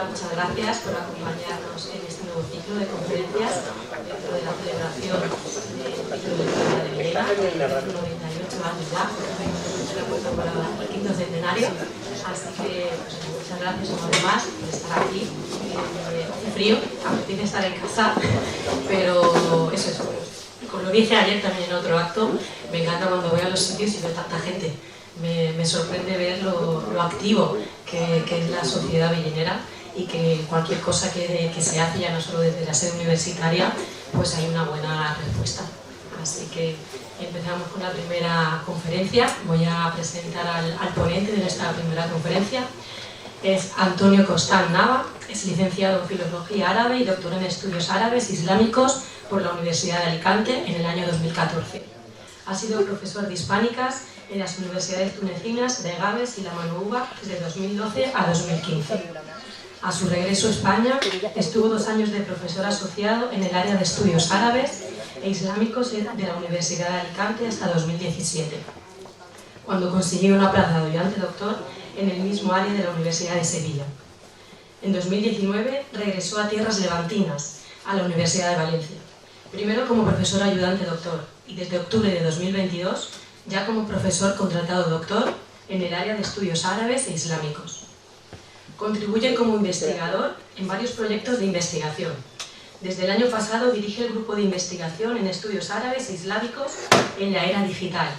dar muchas gracias por acompañarnos en este nuevo ciclo de conferencias dentro de la celebración del ciclo de Historia de Villena, de 98 años ya, se ha puesto para el quinto centenario. Así que pues, muchas gracias una vez más por estar aquí. Hace frío, apetece estar en casa, pero eso es. Como lo dije ayer también en otro acto, me encanta cuando voy a los sitios y veo tanta gente. Me sorprende ver lo activo que es la sociedad villenera y que cualquier cosa que se hace, ya no solo desde la sede universitaria, pues hay una buena respuesta. Así que empezamos con la primera conferencia. Voy a presentar al ponente de nuestra primera conferencia. Es Antonio Costán Nava, es licenciado en Filología Árabe y doctor en Estudios Árabes Islámicos por la Universidad de Alicante en el año 2014. Ha sido profesor de Hispánicas en las universidades tunecinas de Gabes y La Manouba desde 2012 a 2015. A su regreso a España, estuvo 2 años de profesor asociado en el área de Estudios Árabes e Islámicos de la Universidad de Alicante hasta 2017, cuando consiguió una plaza de ayudante doctor en el mismo área de la Universidad de Sevilla. En 2019 regresó a tierras levantinas, a la Universidad de Valencia, primero como profesor ayudante doctor y desde octubre de 2022 ya como profesor contratado doctor en el área de Estudios Árabes e Islámicos. Contribuye como investigador en varios proyectos de investigación. Desde el año pasado dirige el grupo de investigación en Estudios Árabes e Islámicos en la era digital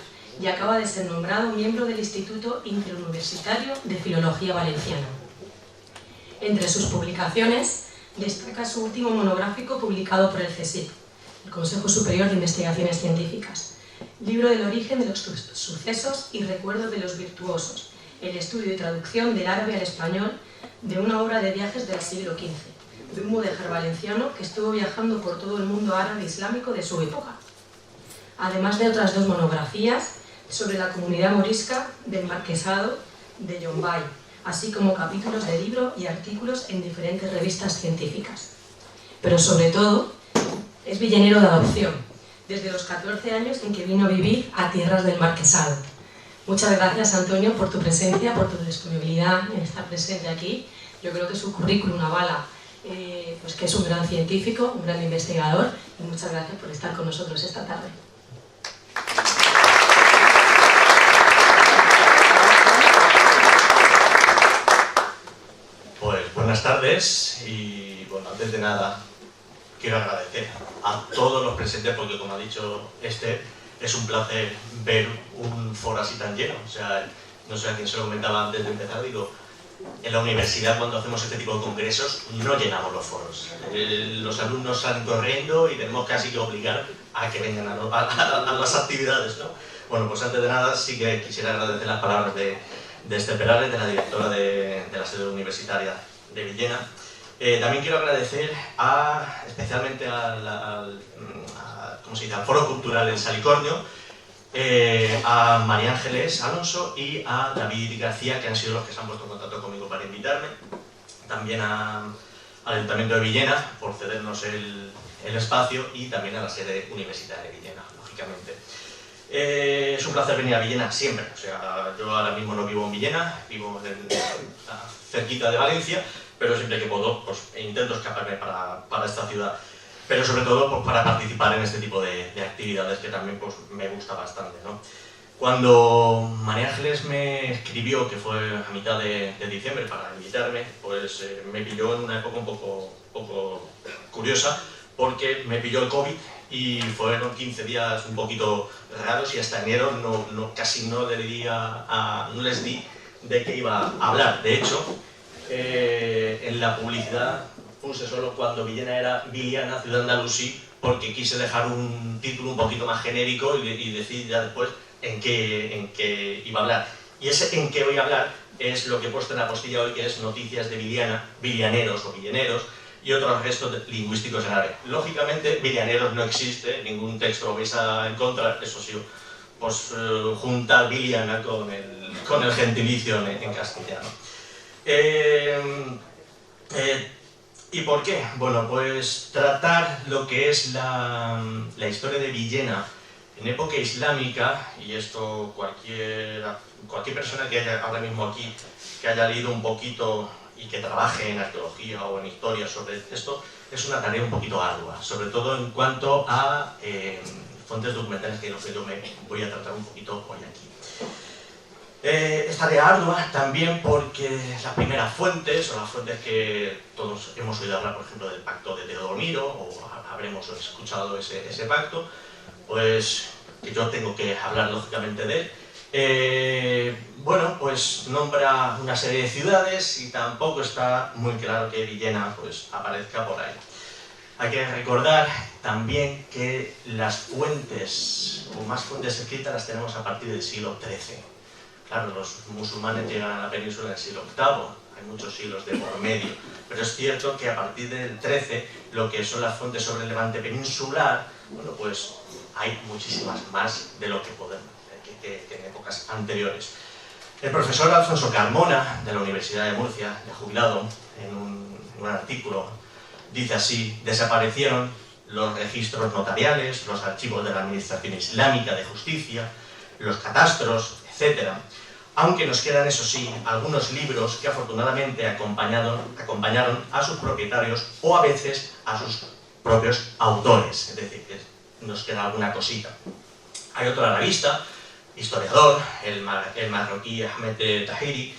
y acaba de ser nombrado miembro del Instituto Interuniversitario de Filología Valenciana. Entre sus publicaciones destaca su último monográfico publicado por el CSIC, el Consejo Superior de Investigaciones Científicas, Libro del origen de los sucesos y recuerdos de los virtuosos, el estudio y traducción del árabe al español de una obra de viajes del siglo XV, de un mudéjar valenciano que estuvo viajando por todo el mundo árabe islámico de su época. Además de otras 2 monografías sobre la comunidad morisca del Marquesado de Yombay, así como capítulos de libro y artículos en diferentes revistas científicas. Pero sobre todo, es villenero de adopción, desde los 14 años en que vino a vivir a tierras del Marquesado. Muchas gracias, Antonio, por tu presencia, por tu disponibilidad en estar presente aquí. Yo creo que su currículum avala pues que es un gran científico, un gran investigador, y muchas gracias por estar con nosotros esta tarde. Pues buenas tardes y bueno, antes de nada quiero agradecer a todos los presentes porque, como ha dicho es un placer ver un foro así tan lleno. O sea, no sé a quién se lo comentaba antes de empezar, digo, en la universidad cuando hacemos este tipo de congresos no llenamos los foros. Los alumnos salen corriendo y tenemos casi que obligar a que vengan a las actividades, ¿no? Bueno, pues antes de nada sí que quisiera agradecer las palabras de Esther Perales, de la directora de la sede universitaria de Villena. También quiero agradecer especialmente al Foro Cultural en Salicornio, a María Ángeles Alonso y a David García, que han sido los que se han puesto en contacto conmigo para invitarme. También al Ayuntamiento de Villena por cedernos el espacio y también a la sede universitaria de Villena, lógicamente. Es un placer venir a Villena siempre. O sea, yo ahora mismo no vivo en Villena, vivo cerquita de Valencia, pero siempre que puedo pues, intento escaparme para esta ciudad. Pero sobre todo pues, para participar en este tipo de actividades que también pues, me gusta bastante, ¿no? Cuando María Ángeles me escribió, que fue a mitad de diciembre, para invitarme, pues me pilló en una época un poco curiosa, porque me pilló el COVID y fueron 15 días un poquito raros y hasta enero casi no les di de qué iba a hablar. De hecho, en la publicidad puse solo cuando Villena era Viliana, ciudad andalusí, porque quise dejar un título un poquito más genérico y decir ya después en qué iba a hablar. Y ese en qué voy a hablar es lo que he puesto en la postilla hoy, que es noticias de Viliana, villaneros o villeneros y otros restos lingüísticos en árabe. Lógicamente, villaneros no existe, ningún texto lo vais a encontrar, eso sí, pues juntar Viliana con el gentilicio en castellano. ¿Y por qué? Bueno, pues tratar lo que es la historia de Villena en época islámica, y esto cualquier persona que haya ahora mismo aquí, que haya leído un poquito y que trabaje en arqueología o en historia sobre esto es una tarea un poquito ardua, sobre todo en cuanto a fuentes documentales, que es lo que yo me voy a tratar un poquito hoy aquí. Es tarea ardua también porque las primeras fuentes, o las fuentes que todos hemos oído hablar, por ejemplo, del pacto de Teodomiro, o habremos escuchado ese pacto, pues que yo tengo que hablar lógicamente de él. Bueno, pues nombra una serie de ciudades y tampoco está muy claro que Villena pues aparezca por ahí. Hay que recordar también que las fuentes, o más fuentes escritas, las tenemos a partir del siglo XIII. Claro, los musulmanes llegan a la península en el siglo VIII, hay muchos siglos de por medio, pero es cierto que a partir del XIII, lo que son las fuentes sobre el Levante peninsular, bueno, pues hay muchísimas más de lo que podemos, que en épocas anteriores. El profesor Alfonso Carmona, de la Universidad de Murcia, ya jubilado, en un artículo, dice así: desaparecieron los registros notariales, los archivos de la Administración Islámica de Justicia, los catastros, etc. Aunque nos quedan, eso sí, algunos libros que afortunadamente acompañaron a sus propietarios o a veces a sus propios autores, es decir, que nos queda alguna cosita. Hay otro arabista, historiador, el marroquí Ahmed Tahiri,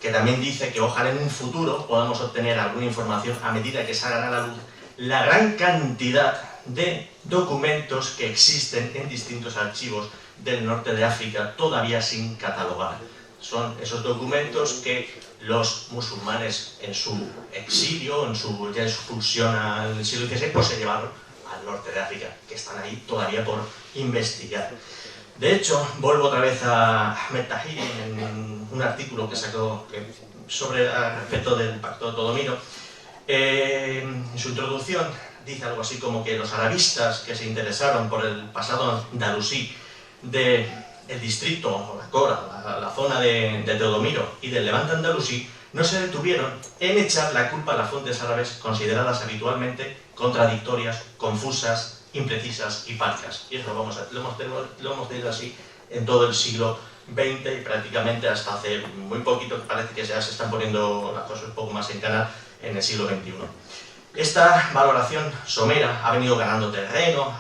que también dice que ojalá en un futuro podamos obtener alguna información a medida que salgan a la luz la gran cantidad de documentos que existen en distintos archivos del norte de África todavía sin catalogar. Son esos documentos que los musulmanes en su exilio, en su expulsión al siglo XVI, pues se llevaron al norte de África, que están ahí todavía por investigar. De hecho, vuelvo otra vez a Ahmed Tahiri en un artículo que sacó sobre respecto del pacto de Teodomiro. En su introducción dice algo así como que los arabistas que se interesaron por el pasado andalusí del distrito, o la Cora, la zona de Teodomiro y del Levante andalusí, no se detuvieron en echar la culpa a las fuentes árabes consideradas habitualmente contradictorias, confusas, imprecisas y parcas. Y eso lo hemos tenido así en todo el siglo XX y prácticamente hasta hace muy poquito, que parece que ya se están poniendo las cosas un poco más en cara en el siglo XXI. Esta valoración somera ha venido ganando terreno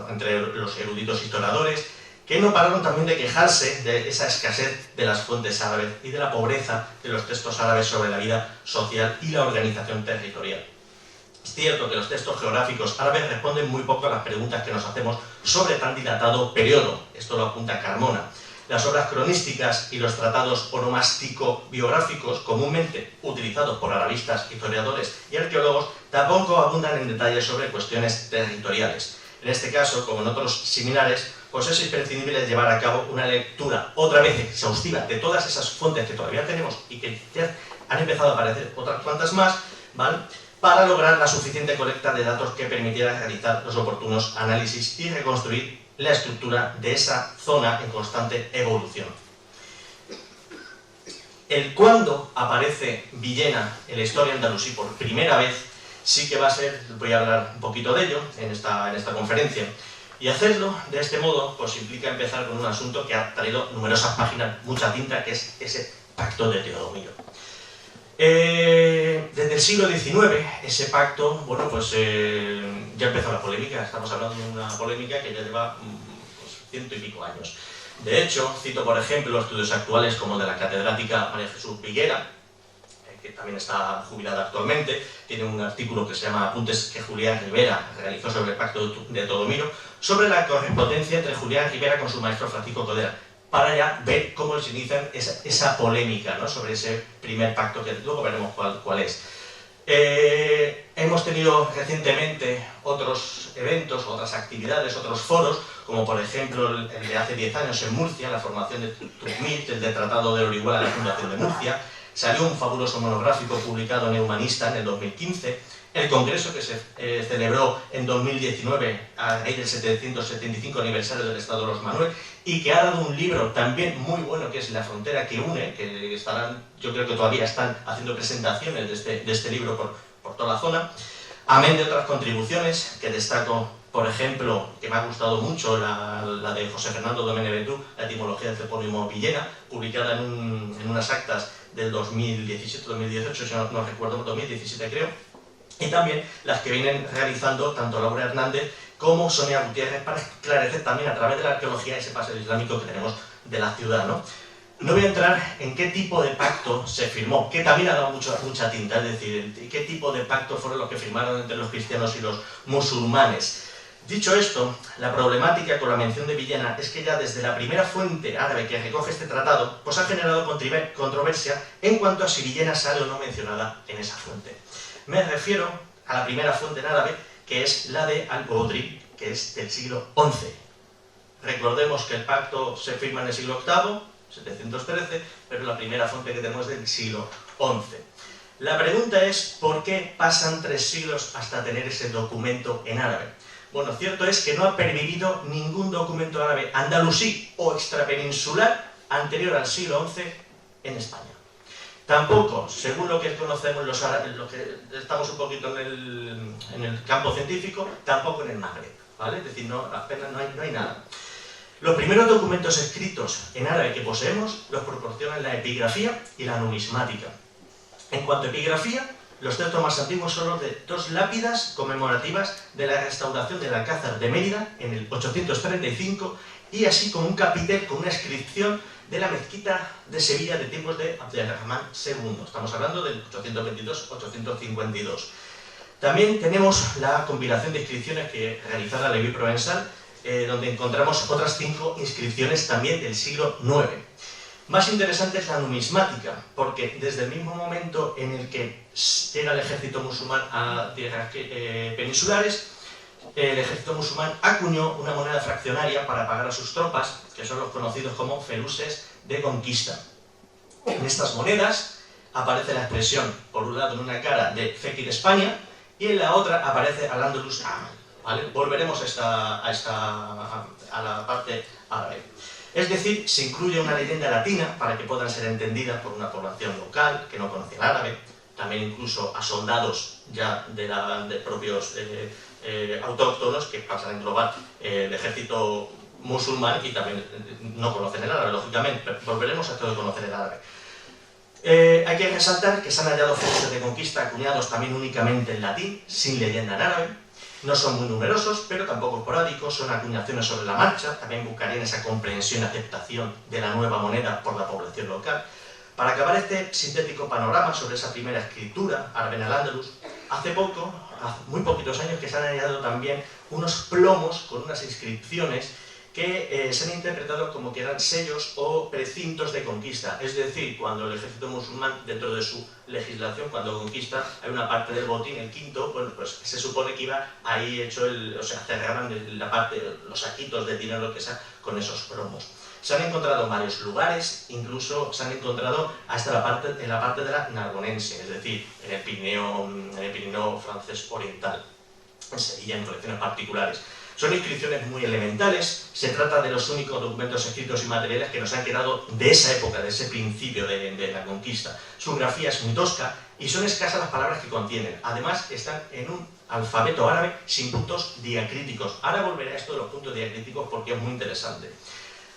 entre los eruditos historiadores, que no pararon también de quejarse de esa escasez de las fuentes árabes y de la pobreza de los textos árabes sobre la vida social y la organización territorial. Es cierto que los textos geográficos árabes responden muy poco a las preguntas que nos hacemos sobre tan dilatado periodo. Esto lo apunta Carmona. Las obras cronísticas y los tratados onomástico-biográficos, comúnmente utilizados por arabistas, historiadores y arqueólogos, tampoco abundan en detalles sobre cuestiones territoriales. En este caso, como en otros similares, pues es imprescindible llevar a cabo una lectura otra vez exhaustiva de todas esas fuentes que todavía tenemos y que ya han empezado a aparecer otras cuantas más, ¿vale?, para lograr la suficiente colecta de datos que permitiera realizar los oportunos análisis y reconstruir la estructura de esa zona en constante evolución. El cuándo aparece Villena en la historia andalusí por primera vez sí que va a ser, voy a hablar un poquito de ello en esta conferencia, y hacerlo de este modo pues implica empezar con un asunto que ha traído numerosas páginas, mucha tinta, que es ese pacto de Teodomiro. Desde el siglo XIX, ese pacto, bueno, pues ya empezó la polémica. Estamos hablando de una polémica que ya lleva pues, 100 y pico años. De hecho, cito por ejemplo estudios actuales como el de la catedrática María Jesús Viguera, que también está jubilada actualmente. Tiene un artículo que se llama Apuntes que Julián Rivera realizó sobre el pacto de Teodomiro, sobre la correspondencia entre Julián Rivera con su maestro Francisco Codera, para ya ver cómo se inicia esa polémica, ¿no?, sobre ese primer pacto, que luego veremos cuál es. Hemos tenido recientemente otros eventos, otras actividades, otros foros, como por ejemplo el de hace 10 años en Murcia, la formación de Turmit, el de Tratado de Orihuela de la Fundación de Murcia. Salió un fabuloso monográfico publicado en Humanista en el 2015, el congreso que se celebró en 2019 a raíz del 775 aniversario del Estado de los Manuel, y que ha dado un libro también muy bueno, que es La frontera que une, que estarán, yo creo que todavía están haciendo presentaciones de este libro por toda la zona, amén de otras contribuciones que destaco Por ejemplo, que me ha gustado mucho, la de José Fernando Domene Betú, la etimología del topónimo Villena, publicada en unas actas del 2017-2018, si no recuerdo, 2017 creo, y también las que vienen realizando tanto Laura Hernández como Sonia Gutiérrez para esclarecer también a través de la arqueología ese paseo islámico que tenemos de la ciudad, ¿no? No voy a entrar en qué tipo de pacto se firmó, que también ha dado mucha tinta, es decir, qué tipo de pacto fueron los que firmaron entre los cristianos y los musulmanes. Dicho esto, la problemática con la mención de Villena es que ya desde la primera fuente árabe que recoge este tratado, pues ha generado controversia en cuanto a si Villena sale o no mencionada en esa fuente. Me refiero a la primera fuente en árabe, que es la de Al-Bodri, que es del siglo XI. Recordemos que el pacto se firma en el siglo VIII, 713, pero la primera fuente que tenemos es del siglo XI. La pregunta es, ¿por qué pasan 3 siglos hasta tener ese documento en árabe? Bueno, cierto es que no ha pervivido ningún documento árabe andalusí o extrapeninsular anterior al siglo XI en España. Tampoco, según lo que conocemos los árabes, lo que estamos un poquito en el campo científico, tampoco en el Magreb, ¿vale? Es decir, apenas no hay nada. Los primeros documentos escritos en árabe que poseemos los proporcionan la epigrafía y la numismática. En cuanto a epigrafía, los textos más antiguos son los de 2 lápidas conmemorativas de la restauración del Alcázar de Mérida en el 835 y así como un capitel con una inscripción de la mezquita de Sevilla de tiempos de Abderrahmán II. Estamos hablando del 822-852. También tenemos la compilación de inscripciones que realizara Levi Provenzal, donde encontramos otras 5 inscripciones también del siglo IX. Más interesante es la numismática, porque desde el mismo momento en el que llega el ejército musulmán a tierras peninsulares, el ejército musulmán acuñó una moneda fraccionaria para pagar a sus tropas, que son los conocidos como feluses de conquista. En estas monedas aparece la expresión, por un lado en una cara de Fekir España, y en la otra aparece Al-Andalus Amal, ¿vale? Volveremos a la parte árabe. Es decir, se incluye una leyenda latina para que puedan ser entendidas por una población local que no conocía el árabe, también incluso a soldados ya de propios autóctonos que pasan a englobar el ejército musulmán y también no conocen el árabe, lógicamente, pero volveremos a todo conocer el árabe. Hay que resaltar que se han hallado feluses de conquista acuñados también únicamente en latín, sin leyenda en árabe. No son muy numerosos, pero tampoco esporádicos, son acuñaciones sobre la marcha, también buscarían esa comprensión y aceptación de la nueva moneda por la población local. Para acabar este sintético panorama sobre esa primera escritura árabe en Al-Ándalus, hace muy poquitos años que se han hallado también unos plomos con unas inscripciones que se han interpretado como que eran sellos o precintos de conquista. Es decir, cuando el ejército musulmán, dentro de su legislación, cuando conquista, hay una parte del botín, el quinto, bueno, pues se supone que iba ahí hecho cerraban la parte, los saquitos de dinero que sea, con esos plomos. Se han encontrado en varios lugares, incluso se han encontrado hasta en la parte de la Narbonense, es decir, en el Pirineo francés oriental, en Sevilla, en colecciones particulares. Son inscripciones muy elementales, se trata de los únicos documentos escritos y materiales que nos han quedado de esa época, de ese principio de la conquista. Su grafía es muy tosca y son escasas las palabras que contienen. Además, están en un alfabeto árabe sin puntos diacríticos. Ahora volveré a esto de los puntos diacríticos porque es muy interesante.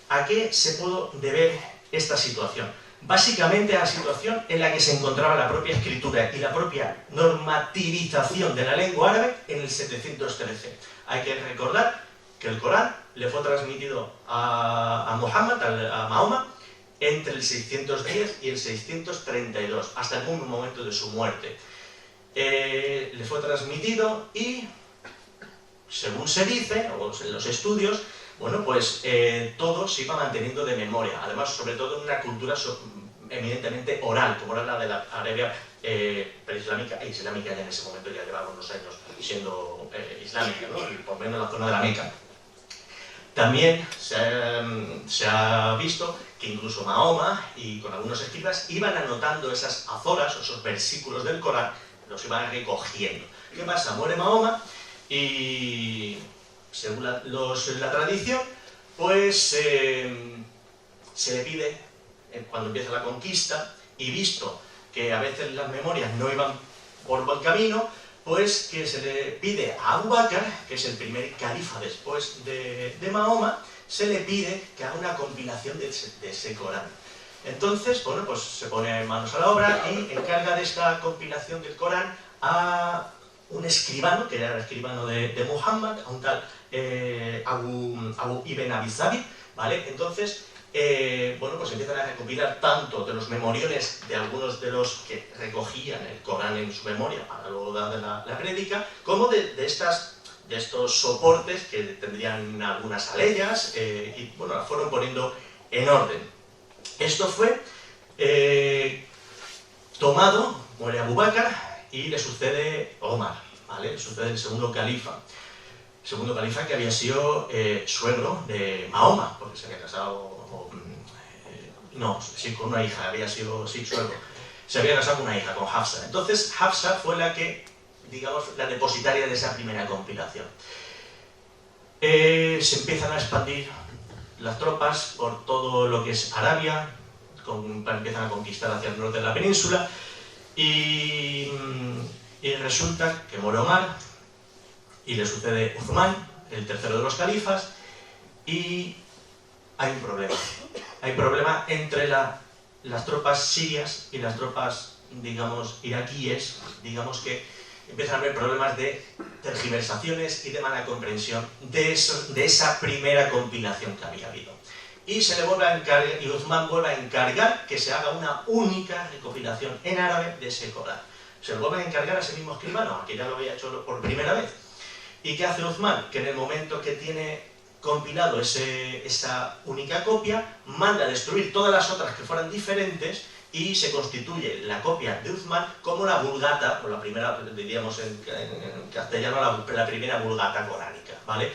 ¿A qué se pudo deber esta situación? Básicamente a la situación en la que se encontraba la propia escritura y la propia normativización de la lengua árabe en el 713. Hay que recordar que el Corán le fue transmitido a Muhammad, a Mahoma, entre el 610 y el 632, hasta el mismo momento de su muerte. Le fue transmitido y, según se dice, o en los estudios, bueno, pues todo se iba manteniendo de memoria, además sobre todo en una cultura eminentemente oral, como era la de la Arabia preislámica e islámica, ya en ese momento ya llevaba unos años siendo islámica, ¿no? Y por lo menos en la zona de la Meca. También se ha visto que incluso Mahoma y con algunos escribas iban anotando esas azoras, esos versículos del Corán, los iban recogiendo. ¿Qué pasa? Muere Mahoma y, según la tradición, pues se le pide, cuando empieza la conquista, y visto que a veces las memorias no iban por buen camino, pues que se le pide a Abu Bakr, que es el primer califa después de Mahoma, se le pide que haga una compilación de ese Corán. Entonces, bueno, pues se pone manos a la obra y encarga de esta compilación del Corán a un escribano, que era el escribano de Muhammad, a un tal Abu Ibn Abi Zabit, ¿vale? Entonces, bueno, pues empiezan a recopilar tanto de los memoriones de algunos de los que recogían el Corán en su memoria para luego dar la prédica, como de estos soportes que tendrían algunas aleyas y, bueno, las fueron poniendo en orden. Esto fue tomado, muere Abu Bakr y le sucede Omar, ¿vale? Le sucede el segundo califa. Segundo califa que había sido suegro de Mahoma, porque se había casado, con una hija, había sido, suegro. Se había casado con una hija, con Hafsa. Entonces, Hafsa fue la que, digamos, la depositaria de esa primera compilación. Se empiezan a expandir las tropas por todo lo que es Arabia, empiezan a conquistar hacia el norte de la península, y resulta que muere Omar, y le sucede Uthman, el tercero de los califas, y hay un problema. Hay problema entre las tropas sirias y las tropas, digamos, iraquíes, digamos que empiezan a haber problemas de tergiversaciones y de mala comprensión de esa primera compilación que había habido. Y se le vuelve a encargar, y Uthman vuelve a encargar que se haga una única recopilación en árabe de ese Corán. Se lo vuelve a encargar a ese mismo escribano, que ya lo había hecho por primera vez. ¿Y qué hace Uthman? Que en el momento que tiene compilado esa única copia, manda a destruir todas las otras que fueran diferentes y se constituye la copia de Uthman como la Vulgata, o la primera, diríamos en castellano, la primera Vulgata coránica, ¿vale?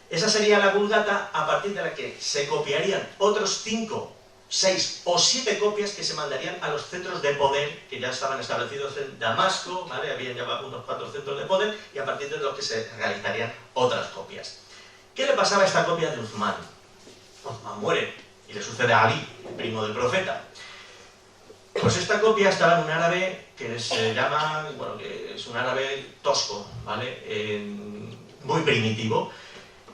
Esa sería la Vulgata a partir de la que se copiarían otros 5, 6 o 7 copias que se mandarían a los centros de poder que ya estaban establecidos en Damasco, ¿vale? Habían ya unos 4 centros de poder y a partir de los que se realizarían otras copias. ¿Qué le pasaba a esta copia de Uthman? Uthman muere y le sucede a Ali, el primo del profeta. Pues esta copia estaba en un árabe que se llama, bueno, que es un árabe tosco, ¿vale? Muy primitivo,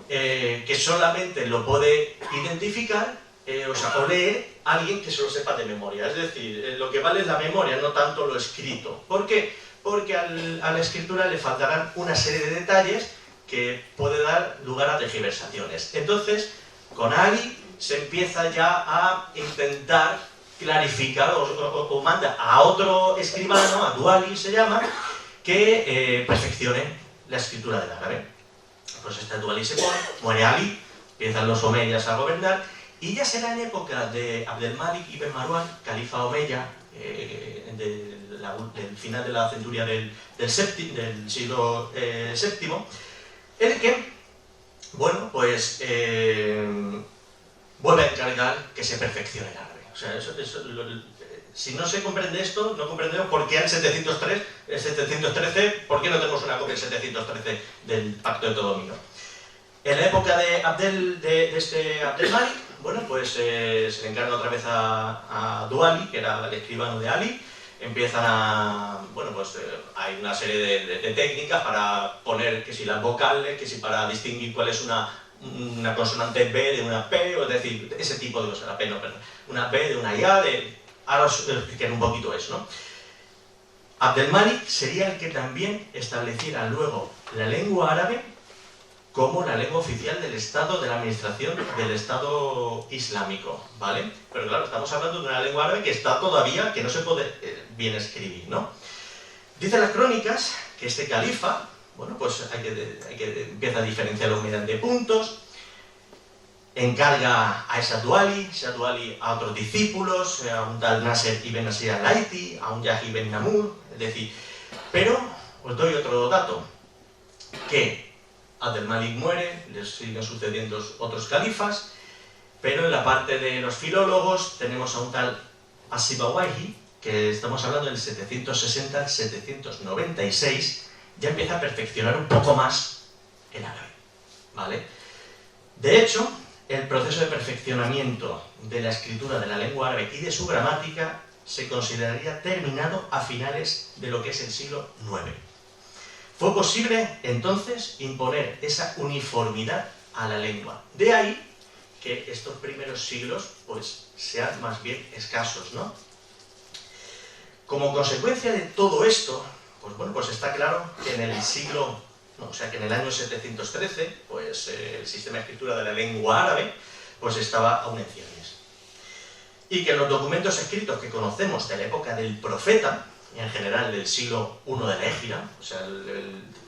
que solamente lo puede identificar, o leer alguien que se lo sepa de memoria. Es decir, lo que vale es la memoria, no tanto lo escrito. ¿Por qué? Porque a la escritura le faltarán una serie de detalles que puede dar lugar a tergiversaciones. Entonces, con Ali se empieza ya a intentar clarificar o manda a otro escribano, a Duali se llama, que perfeccione la escritura del árabe. Pues este Duali se pone, muere Ali, empiezan los omeyas a gobernar, y ya será en época de Abdelmalik ibn Marwan, califa omeya, del final de la centuria del siglo VII, el que, bueno, pues vuelve a encargar que se perfeccione el árabe. O sea, si no se comprende esto, no comprendemos por qué el 713, por qué no tenemos una copia del 713 del Pacto de Todomino. En la época de este Abdelmalik, bueno, pues se le encarga otra vez a Duali, que era el escribano de Ali. Empiezan hay una serie de técnicas para poner que si las vocales, que si para distinguir cuál es una consonante B de una P, o es decir, ese tipo de cosas, una B de una IA, ahora os explicaré un poquito eso, ¿no? Abdelmalik sería el que también estableciera luego la lengua árabe como la lengua oficial del Estado, de la administración del Estado Islámico, ¿vale? Pero claro, estamos hablando de una lengua árabe que está todavía, que no se puede bien escribir, ¿no? Dicen las crónicas que este califa, bueno, pues empieza a diferenciarlos mediante puntos, encarga a Esa Duali a otros discípulos, a un tal Nasser ibn Nasir al-Laiti, a un Yahi ibn Namur, es decir, pero os doy otro dato, que Abdelmalik muere, les siguen sucediendo otros califas, pero en la parte de los filólogos tenemos a un tal As-Sibawayhi, que estamos hablando del 760 al 796, ya empieza a perfeccionar un poco más el árabe, ¿vale? De hecho, el proceso de perfeccionamiento de la escritura de la lengua árabe y de su gramática se consideraría terminado a finales de lo que es el siglo IX. fue posible entonces imponer esa uniformidad a la lengua. De ahí que estos primeros siglos pues sean más bien escasos, ¿no? Como consecuencia de todo esto, pues bueno, pues está claro que en el siglo, no, o sea que en el año 713, pues el sistema de escritura de la lengua árabe pues estaba aún en ciernes. Y que los documentos escritos que conocemos de la época del profeta, y en general del siglo I de la Égira, o sea,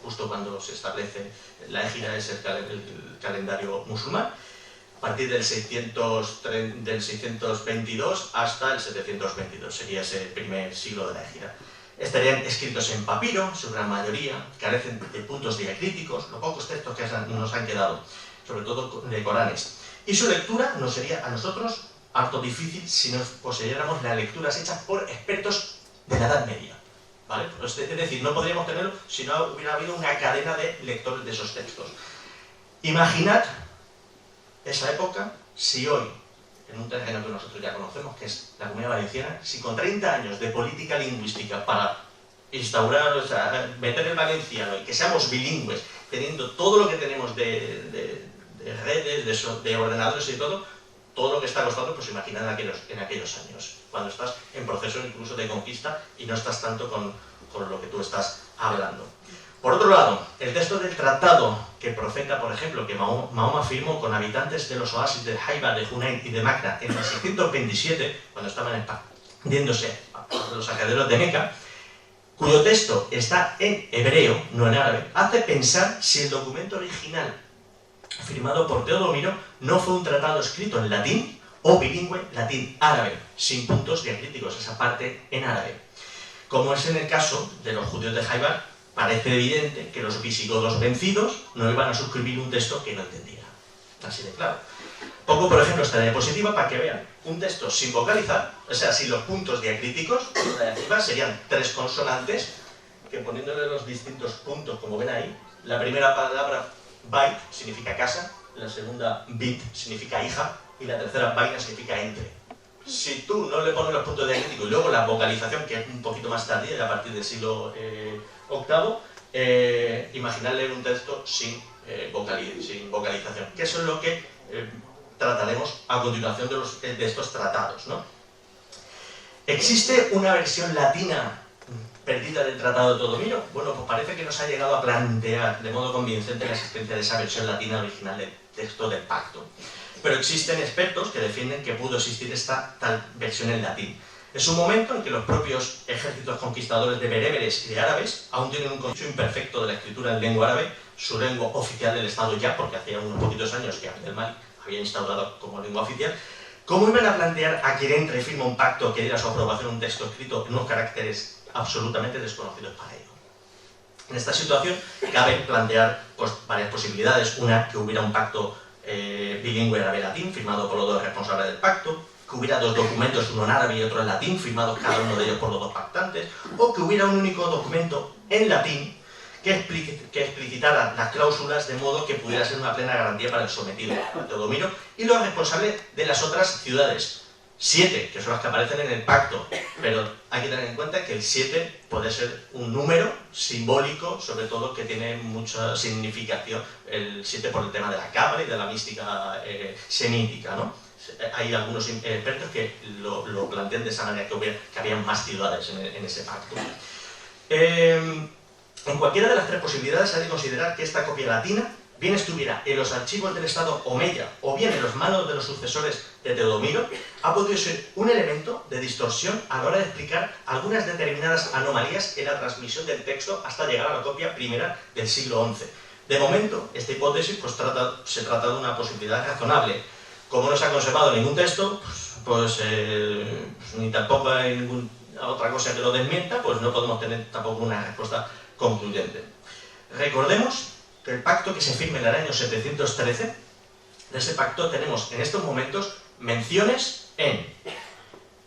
justo cuando se establece la Égira es el calendario musulmán, a partir del 622 hasta el 722, sería ese primer siglo de la Égira. Estarían escritos en papiro, su gran mayoría, carecen de puntos diacríticos, los pocos textos que nos han quedado, sobre todo de Coranes. Y su lectura nos sería a nosotros harto difícil si nos poseyéramos las lecturas hechas por expertos de la Edad Media, ¿vale? Es decir, no podríamos tenerlo si no hubiera habido una cadena de lectores de esos textos. Imaginad esa época si hoy, en un terreno que nosotros ya conocemos, que es la Comunidad Valenciana, si con 30 años de política lingüística para instaurar, o sea, meter el valenciano y que seamos bilingües, teniendo todo lo que tenemos de redes, de ordenadores y todo lo que está costando, pues imaginad en aquellos años, cuando estás en proceso incluso de conquista y no estás tanto con lo que tú estás hablando. Por otro lado, el texto del tratado que profeta, por ejemplo, que Mahoma firmó con habitantes de los oasis de Haiba, de Hunayn y de Macra en el 627, cuando estaban expandiéndose a los saqueadores de Meca, cuyo texto está en hebreo, no en árabe, hace pensar si el documento original firmado por Teodomiro no fue un tratado escrito en latín o bilingüe latín-árabe, sin puntos diacríticos, esa parte en árabe. Como es en el caso de los judíos de Haifa, parece evidente que los visigodos vencidos no iban a suscribir un texto que no entendían. Así de claro. Pongo, por ejemplo, esta diapositiva para que vean un texto sin vocalizar, o sea, sin los puntos diacríticos, la de arriba serían 3 consonantes, que poniéndole los distintos puntos, como ven ahí, la primera palabra bait significa casa, la segunda bit significa hija y la tercera vaina significa entre. Si tú no le pones los puntos diacríticos y luego la vocalización, que es un poquito más tardía, a partir del siglo VIII, imaginad leer un texto sin vocalización, que eso es lo que trataremos a continuación de estos tratados, ¿no? ¿Existe una versión latina perdida del Tratado de Teodomiro? Bueno, pues parece que nos ha llegado a plantear de modo convincente la existencia de esa versión latina original del texto del pacto. Pero existen expertos que defienden que pudo existir esta tal versión en latín. Es un momento en que los propios ejércitos conquistadores de bereberes y de árabes aún tienen un conocimiento imperfecto de la escritura en lengua árabe, su lengua oficial del Estado ya, porque hacía unos poquitos años que Abdel-Malik había instaurado como lengua oficial. ¿Cómo iban a plantear a quien entra y firma un pacto que diera su aprobación un texto escrito en unos caracteres absolutamente desconocidos para ellos? En esta situación cabe plantear pues, varias posibilidades. Una, que hubiera un pacto bilingüe árabe-latín firmado por los dos responsables del pacto, que hubiera 2 documentos, uno en árabe y otro en latín, firmados cada uno de ellos por los 2 pactantes, o que hubiera un único documento en latín que explicitara las cláusulas de modo que pudiera ser una plena garantía para el sometido a Teodomiro y los responsables de las otras ciudades. 7, que son las que aparecen en el pacto, pero hay que tener en cuenta que el 7 puede ser un número simbólico, sobre todo que tiene mucha significación, el 7 por el tema de la cábala y de la mística semítica, ¿no? Hay algunos expertos que lo plantean de esa manera, que había más ciudades en ese pacto. En cualquiera de las 3 posibilidades hay que considerar que esta copia latina bien estuviera en los archivos del Estado Omeya o bien en las manos de los sucesores de Teodomiro, ha podido ser un elemento de distorsión a la hora de explicar algunas determinadas anomalías en la transmisión del texto hasta llegar a la copia primera del siglo XI. De momento, esta hipótesis pues, se trata de una posibilidad razonable. Como no se ha conservado ningún texto, ni tampoco hay ninguna otra cosa que lo desmienta, pues no podemos tener tampoco una respuesta concluyente. Recordemos que el pacto que se firma en el año 713, de ese pacto tenemos en estos momentos menciones en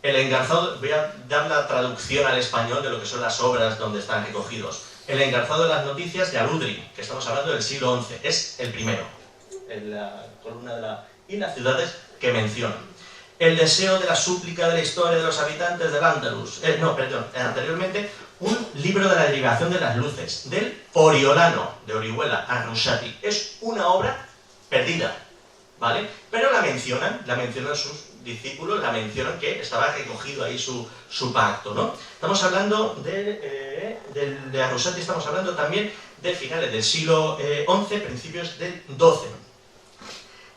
el engarzado, voy a dar la traducción al español de lo que son las obras donde están recogidos. El engarzado de las noticias de Aludri, que estamos hablando del siglo XI, es el primero, en la columna de y las ciudades que mencionan. el deseo de la súplica de la historia de los habitantes del Andalus. Anteriormente, un libro de la derivación de las luces, del Oriolano, de Orihuela, Ar-Rusati. Es una obra perdida, ¿vale? Pero la mencionan sus discípulos, la mencionan que estaba recogido ahí su pacto, ¿no? Estamos hablando de Ar-Rusati, estamos hablando también de finales del siglo XI, principios del XII.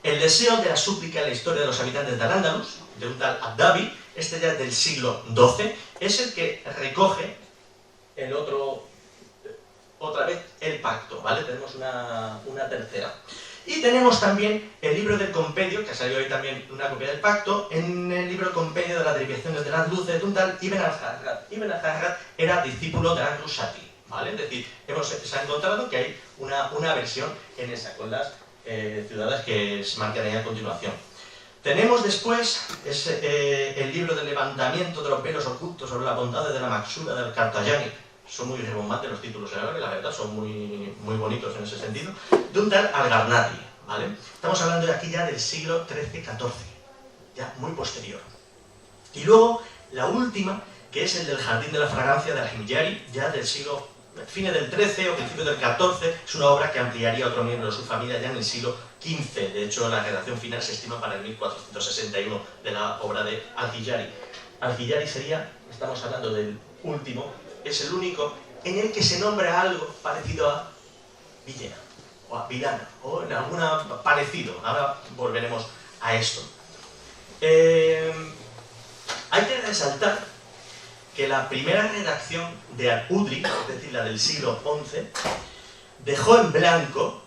El deseo de la súplica en la historia de los habitantes del Andalus, de un tal Abdabi, este ya es del siglo XII, es el que recoge otra vez el pacto, ¿vale? Tenemos una tercera. Y tenemos también el libro del compendio, que ha salido ahí también una copia del pacto, en el libro del compendio de las derivaciones de las luces de un tal Ibn al-Harrad. Ibn al-Harrad era discípulo de Ar-Rusati, ¿vale? Es decir, se ha encontrado que hay una versión en esa, con las ciudades que se marcan ahí a continuación. Tenemos después el libro del levantamiento de los velos ocultos sobre la bondad de la Maksura del Cartayani. Son muy rebombantes los títulos árabes, la verdad, son muy bonitos en ese sentido. De un tal Al-Garnati, ¿vale? Estamos hablando de aquí ya del siglo XIII-XIV, ya muy posterior. Y luego, la última, que es el del Jardín de la Fragancia de Al-Himyari, ya del siglo fines del XIII o principios del XIV, es una obra que ampliaría a otro miembro de su familia ya en el siglo XV. De hecho, la redacción final se estima para el 1461 de la obra de Al-Himyari. Al-Himyari sería, estamos hablando del último, es el único en el que se nombra algo parecido a Villena, o a Vilana, o en alguna parecido. Ahora volveremos a esto. Hay que resaltar que la primera redacción de Al-Udri, es decir, la del siglo XI, dejó en blanco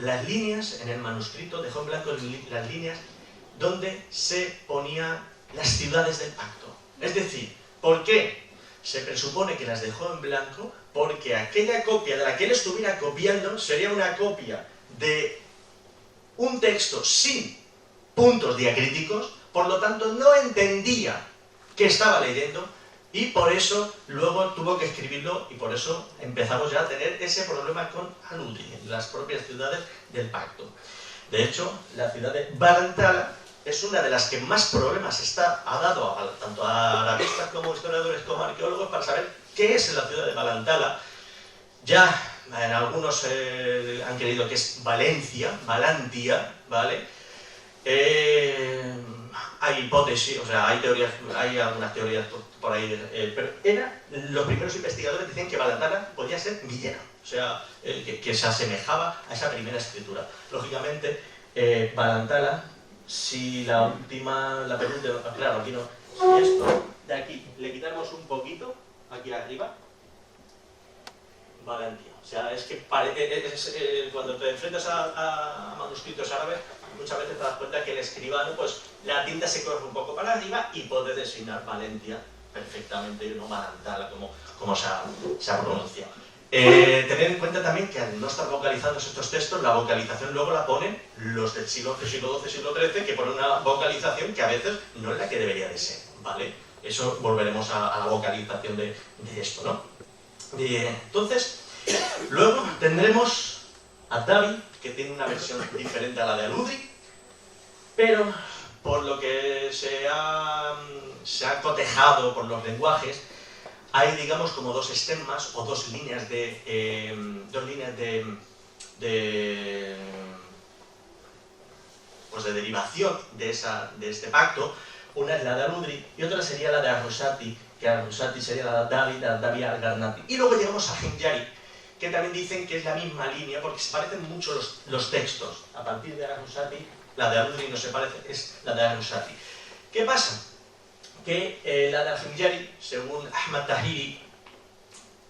las líneas en el manuscrito, dejó en blanco las líneas donde se ponían las ciudades del pacto. Es decir, ¿por qué? Se presupone que las dejó en blanco porque aquella copia de la que él estuviera copiando sería una copia de un texto sin puntos diacríticos, por lo tanto no entendía qué estaba leyendo y por eso luego tuvo que escribirlo y por eso empezamos ya a tener ese problema con Al-Udri, en las propias ciudades del pacto. De hecho, la ciudad de Balantala es una de las que más problemas ha dado tanto a arabistas como historiadores como arqueólogos para saber qué es la ciudad de Balantala. Ya en algunos han creído que es Valentia, ¿vale? Hay hipótesis, o sea, hay teorías, hay algunas teorías por ahí, pero los primeros investigadores decían que Balantala podía ser Villena, o sea, que se asemejaba a esa primera escritura. Lógicamente, Balantala, si la penúltima, claro, aquí no, si esto de aquí le quitamos un poquito, aquí arriba, Valentia. O sea, es que cuando te enfrentas a manuscritos árabes, muchas veces te das cuenta que el escribano, pues la tinta se corre un poco para arriba y puede designar Valentia perfectamente, y no Balantala, como se ha pronunciado. Tener en cuenta también que al no estar vocalizados estos textos, la vocalización luego la ponen los del siglo XI, siglo XII, siglo XIII, que ponen una vocalización que a veces no es la que debería de ser, ¿vale? Eso volveremos a la vocalización de esto, ¿no? Entonces, luego tendremos a Davi, que tiene una versión diferente a la de Al-Udri, pero por lo que se ha cotejado por los lenguajes, hay, digamos, como dos estemmas o dos líneas de derivación de este pacto. Una es la de Al-Udri y otra sería la de Ar-Rusati, que Ar-Rusati sería la de Davi Al-Garnati. Y luego llegamos a Himyari, que también dicen que es la misma línea, porque se parecen mucho los textos. A partir de Ar-Rusati, la de Al-Udri no se parece, es la de Ar-Rusati. ¿Qué pasa? Que la de Himyari, según Ahmad Tahiri,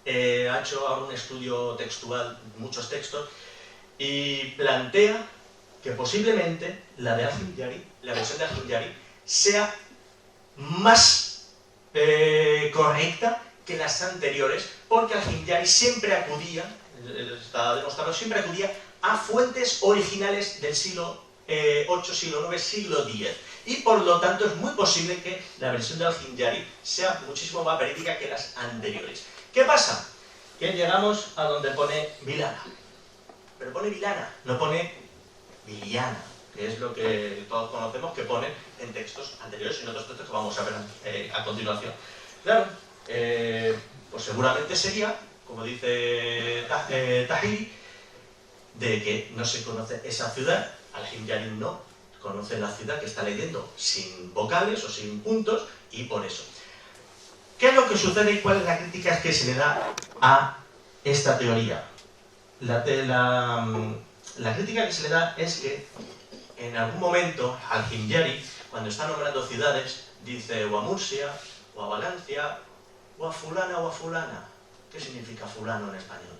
ha hecho ahora un estudio textual de muchos textos y plantea que posiblemente la de Al-Himyari, la versión de Al-Himyari, sea más correcta que las anteriores, porque Al-Himyari siempre acudía, está demostrado, siempre acudía a fuentes originales del siglo VIII, siglo IX, siglo X. Y por lo tanto es muy posible que la versión de Al-Himyari sea muchísimo más verídica que las anteriores. ¿Qué pasa? Que llegamos a donde pone Vilana. Pero pone Vilana, no pone Viliana. que es lo que todos conocemos que ponen en textos anteriores y en otros textos que vamos a ver a continuación. Claro, pues seguramente sería, como dice Tahiri, de que no se conoce esa ciudad, al-Himyari no conoce la ciudad que está leyendo sin vocales o sin puntos, y por eso. ¿Qué es lo que sucede y cuál es la crítica que se le da a esta teoría? La crítica que se le da es que en algún momento al-Himyari, cuando está nombrando ciudades, dice o a Murcia, o a Valencia, o a fulana o a fulana. ¿Qué significa fulano en español?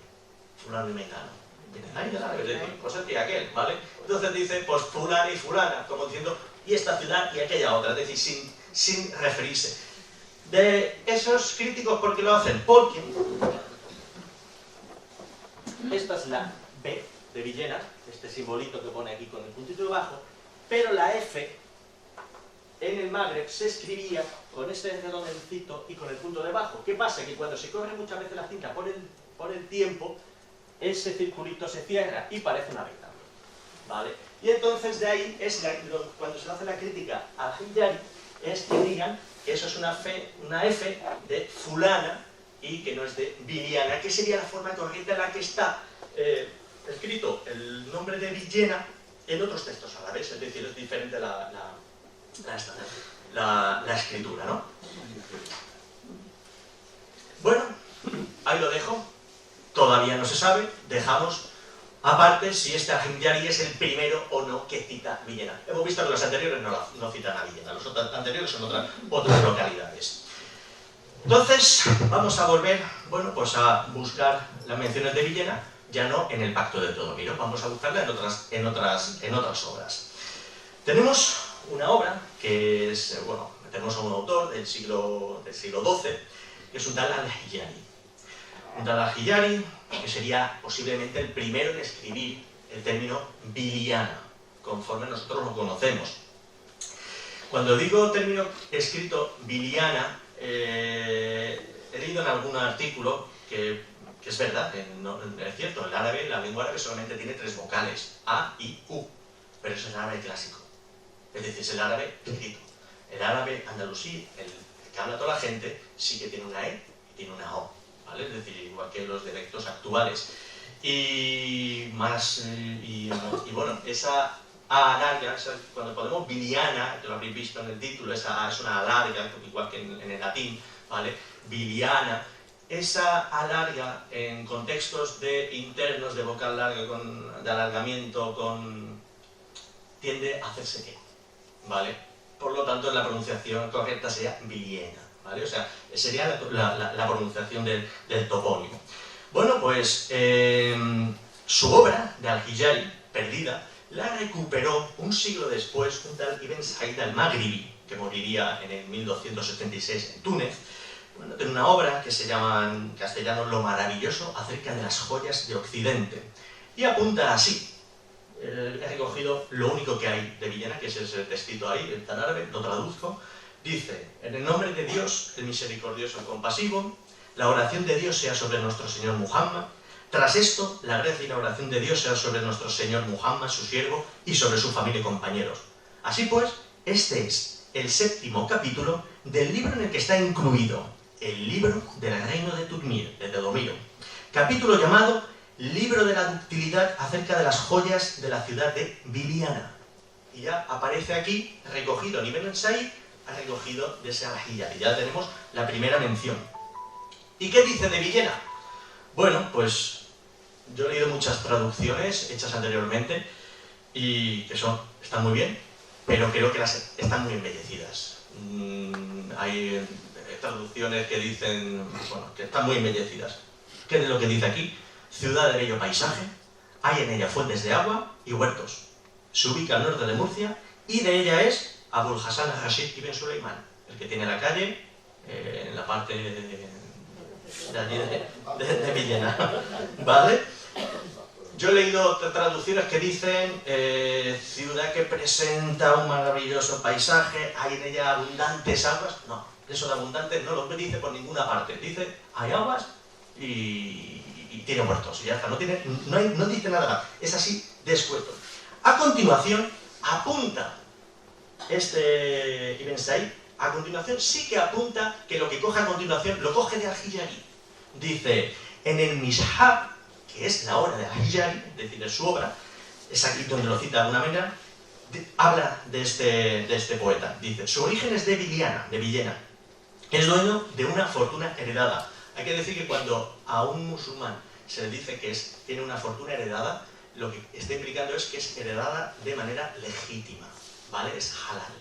Fulano y mengano. Viene ahí del árabe, es decir, pues este y aquel, ¿vale? Entonces dice, pues fulana y fulana, como diciendo, y esta ciudad y aquella otra, es decir, sin referirse. De esos críticos, ¿por qué lo hacen? Porque esta es la B de Villena, este simbolito que pone aquí con el puntito debajo, pero la F en el Magreb se escribía con este redondencito y con el punto debajo. ¿Qué pasa? Que cuando se corre muchas veces la cinta por el tiempo, ese circulito se cierra y parece una recta, ¿vale? Y entonces de ahí es cuando se hace la crítica a Himyari, es que digan que eso es una F de fulana y que no es de Villena, que sería la forma correcta en la que está escrito el nombre de Villena en otros textos árabes, es decir, es diferente la escritura, ¿no? Bueno, ahí lo dejo. Todavía no se sabe, dejamos aparte si este al-Himyari es el primero o no que cita Villena. Hemos visto que los anteriores no citan a Villena, los anteriores son otras localidades. Entonces, vamos a volver, bueno, pues a buscar las menciones de Villena, ya no en el Pacto de Teodomiro, vamos a buscarla en otras obras. Tenemos una obra que es, bueno, tenemos a un autor del siglo XII, que es un tal al-Hijari. Un tal al-Hijari, que sería posiblemente el primero en escribir el término Viliana, conforme nosotros lo conocemos. Cuando digo término escrito Viliana, he leído en algún artículo que es verdad, que no, es cierto, el árabe, la lengua árabe solamente tiene 3 vocales, A, I, U, pero eso es el árabe clásico, es decir, es el árabe escrito. El árabe andalusí, el que habla toda la gente, sí que tiene una E y tiene una O, ¿vale? Es decir, igual que los dialectos actuales. Y bueno, esa A larga, cuando ponemos Viliana, que lo habréis visto en el título, esa A es una A larga, igual que en el latín, ¿vale? Viliana. Esa A larga en contextos internos de vocal larga, de alargamiento, tiende a hacerse E, ¿vale? Por lo tanto, la pronunciación correcta sería Viliena, ¿vale? O sea, sería la pronunciación del topónimo. Bueno, pues su obra de al-Hijari, perdida, la recuperó un siglo después un tal Ibn Said al-Maghribi, que moriría en el 1276 en Túnez. Bueno, tiene una obra que se llama en castellano Lo maravilloso acerca de las joyas de Occidente. Y apunta así. He recogido lo único que hay de Villena, que es ese textito ahí, en árabe, lo traduzco. Dice, en el nombre de Dios, el misericordioso y compasivo, la oración de Dios sea sobre nuestro Señor Muhammad. Tras esto, la gracia y la oración de Dios sea sobre nuestro Señor Muhammad, su siervo, y sobre su familia y compañeros. Así pues, este es el 7º capítulo del libro en el que está incluido el libro del reino de Tudmir, de Teodomiro. Capítulo llamado Libro de la ductilidad acerca de las joyas de la ciudad de Viliana. Y ya aparece aquí, recogido en Ibn Said, recogido de ese al-Hijari. Ya tenemos la primera mención. ¿Y qué dice de Villena? Bueno, pues yo he leído muchas traducciones hechas anteriormente y que están muy bien, pero creo que están muy embellecidas. Hay traducciones que dicen, bueno, que están muy embellecidas. ¿Qué es lo que dice aquí? Ciudad de bello paisaje, hay en ella fuentes de agua y huertos. Se ubica al norte de Murcia y de ella es Abul Hasan al-Rashid ibn Sulaimán, el que tiene la calle en la parte de Villena, ¿vale? Yo he leído traducciones que dicen ciudad que presenta un maravilloso paisaje, hay en ella abundantes aguas. No, eso de abundantes no lo dice por ninguna parte. Dice, hay aguas y tiene huertos. Y ya está, no dice nada más. Es así de escueto. A continuación, apunta este Ibn Said, a continuación sí que apunta que lo que coge a continuación lo coge de Al-Hijari. Dice, en el Mishhab, que es la obra de Al-Hijari, es decir, es su obra, es aquí donde lo cita de alguna manera, habla de este poeta. Dice, su origen es de Villena. Es dueño de una fortuna heredada. Hay que decir que cuando a un musulmán se le dice que tiene una fortuna heredada, lo que está implicando es que es heredada de manera legítima, ¿vale? Es halal,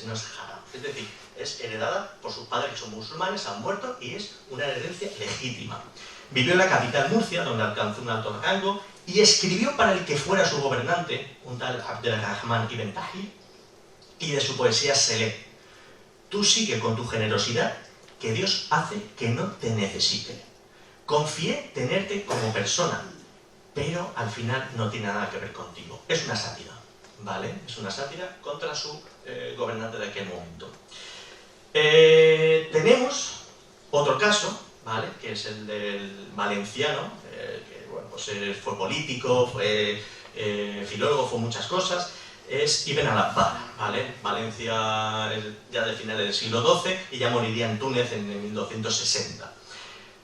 no es haram. Es decir, es heredada por sus padres que son musulmanes, han muerto y es una herencia legítima. Vivió en la capital Murcia, donde alcanzó un alto rango, y escribió para el que fuera su gobernante, un tal Abdelrahman ibn Tahir, y de su poesía se lee: tú sigue con tu generosidad, que Dios hace que no te necesite. Confié tenerte como persona, pero al final no tiene nada que ver contigo. Es una sátira, ¿vale? Es una sátira contra su gobernante de aquel momento. Tenemos otro caso, ¿vale? Que es el del valenciano, que bueno, pues fue político, fue filólogo, fue muchas cosas. Es Ibn al-Abbar, ¿vale? Valencia ya de finales del siglo XII y ya moriría en Túnez en 1260.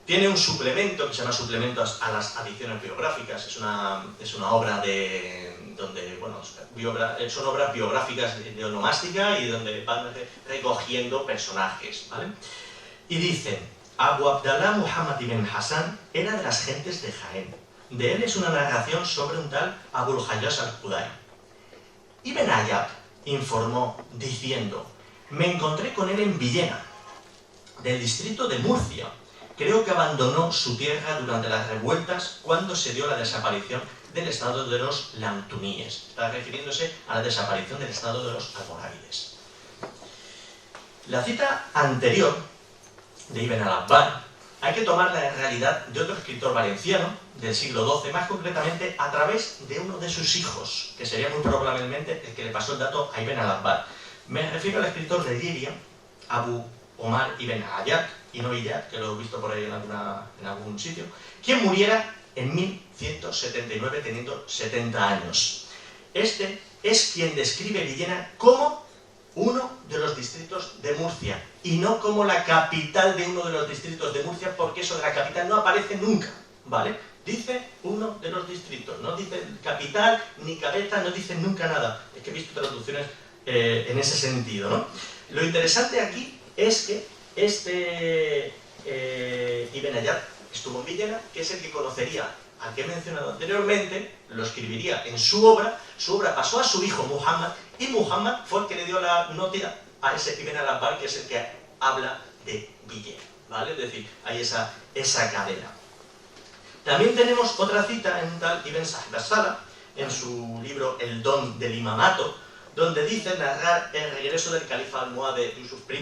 Tiene un suplemento que se llama Suplementos a las Adiciones Biográficas. Es una obra donde, bueno, son obras biográficas de onomástica y donde van recogiendo personajes, ¿vale? Y dice, Abu Abdallah Muhammad ibn Hassan era de las gentes de Jaén. De él es una narración sobre un tal Abul Hayyaj al-Qudai. Ibn Ayyad informó diciendo, me encontré con él en Villena, del distrito de Murcia. Creo que abandonó su tierra durante las revueltas cuando se dio la desaparición del estado de los lamtuníes. Está refiriéndose a la desaparición del estado de los almorávides. La cita anterior de Ibn al-Abbar hay que tomarla en realidad de otro escritor valenciano del siglo XII, más concretamente a través de uno de sus hijos, que sería muy probablemente el que le pasó el dato a Ibn al-Abbar. Me refiero al escritor de Liria, Abu Omar ibn Ayyad, y no Iyad, que lo he visto por ahí en algún sitio, quien muriera en 1179 teniendo 70 años. Este es quien describe Villena como uno de los distritos de Murcia y no como la capital de uno de los distritos de Murcia, porque eso de la capital no aparece nunca, ¿vale? Dice uno de los distritos, no dice capital ni cabeza, no dice nunca nada. Es que he visto traducciones en ese sentido, ¿no? Lo interesante aquí es que Ibn Ayyad estuvo en Villena, que es el que conocería al que he mencionado anteriormente, lo escribiría en su obra pasó a su hijo Muhammad, y Muhammad fue el que le dio la noticia a ese Ibn al-Abbar, que es el que habla de Villena, ¿vale? Es decir, hay esa cadena. También tenemos otra cita en un tal Ibn Sa'd as-Sala, en su libro El don del imamato, donde dice narrar el regreso del califa almohade Yusuf I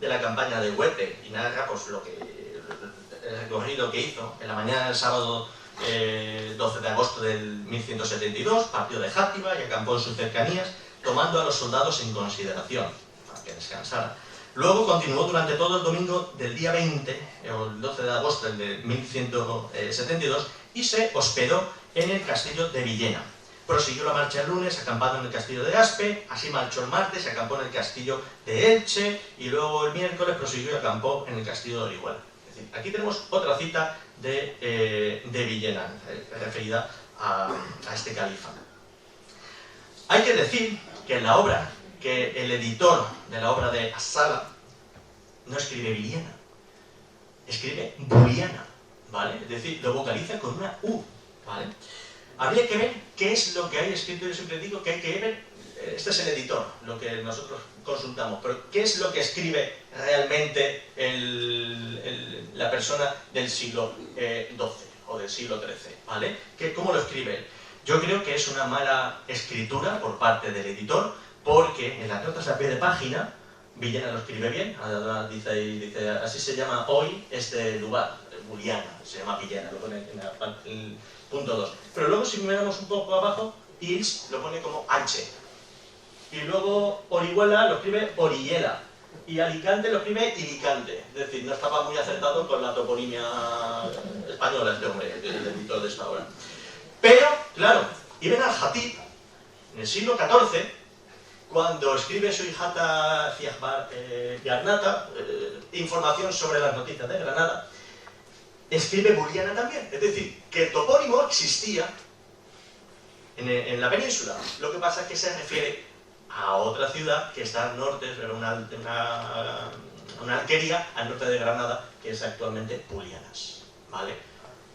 de la campaña de Huete, y narra pues, el recorrido que hizo en la mañana del sábado 12 de agosto del 1172, partió de Játiva y acampó en sus cercanías, tomando a los soldados en consideración, para que descansaran. Luego continuó durante todo el domingo del día 20, o el 12 de agosto del 1172, y se hospedó en el castillo de Villena. Prosiguió la marcha el lunes acampando en el castillo de Aspe, así marchó el martes y acampó en el castillo de Elche, y luego el miércoles prosiguió y acampó en el castillo de Orihuela. Es decir, aquí tenemos otra cita de Villena, referida a este califa. Hay que decir que en la obra, que el editor de la obra de As-Sala no escribe Villena, escribe Buliana, ¿vale? Es decir, lo vocaliza con una U, ¿vale? Habría que ver qué es lo que hay escrito. Yo siempre digo que hay que ver, este es el editor, lo que nosotros consultamos, pero qué es lo que escribe realmente la persona del siglo XII o del siglo XIII, ¿vale? ¿Cómo lo escribe él? Yo creo que es una mala escritura por parte del editor, porque en las notas a pie de página Villena lo escribe bien, dice así se llama hoy este lugar, Buliana, se llama Villena, lo pone en el punto 2. Pero luego si miramos un poco abajo, Ils lo pone como H. Y luego Orihuela lo escribe Orihuela. Y Alicante lo escribe Ilicante. Es decir, no estaba muy acertado con la toponimia española este hombre, el editor de esta obra. Pero, claro, Ibn al-Hatib En el siglo XIV, cuando escribe su hijata Ciahbar Garnata, información sobre las noticias de Granada, escribe Buliana también. Es decir, que el topónimo existía en la península. Lo que pasa es que se refiere a otra ciudad que está al norte, una alquería al norte de Granada, que es actualmente Bulianas, ¿vale?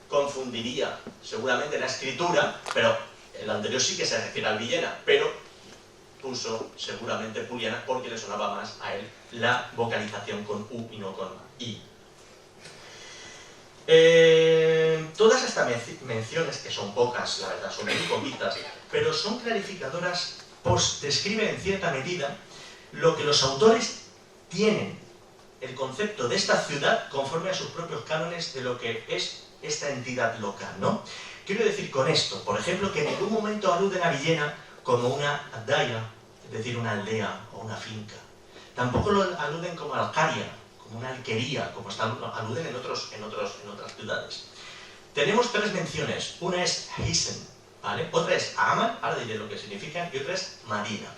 Confundiría seguramente la escritura, pero el anterior sí que se refiere al Villena, pero puso seguramente Bulianas porque le sonaba más a él la vocalización con U y no con I. Todas estas menciones, que son pocas, la verdad, son muy poquitas, pero son clarificadoras, pues describen en cierta medida lo que los autores tienen el concepto de esta ciudad conforme a sus propios cánones de lo que es esta entidad local, ¿no? Quiero decir con esto, por ejemplo, que en ningún momento aluden a Villena como una aldea, es decir, una aldea o una finca. Tampoco lo aluden como alcaria, como una alquería, como aluden en otras ciudades. Tenemos tres menciones. Una es Hisen, ¿vale? Otra es Amal, ahora diré lo que significa, y otra es Marina.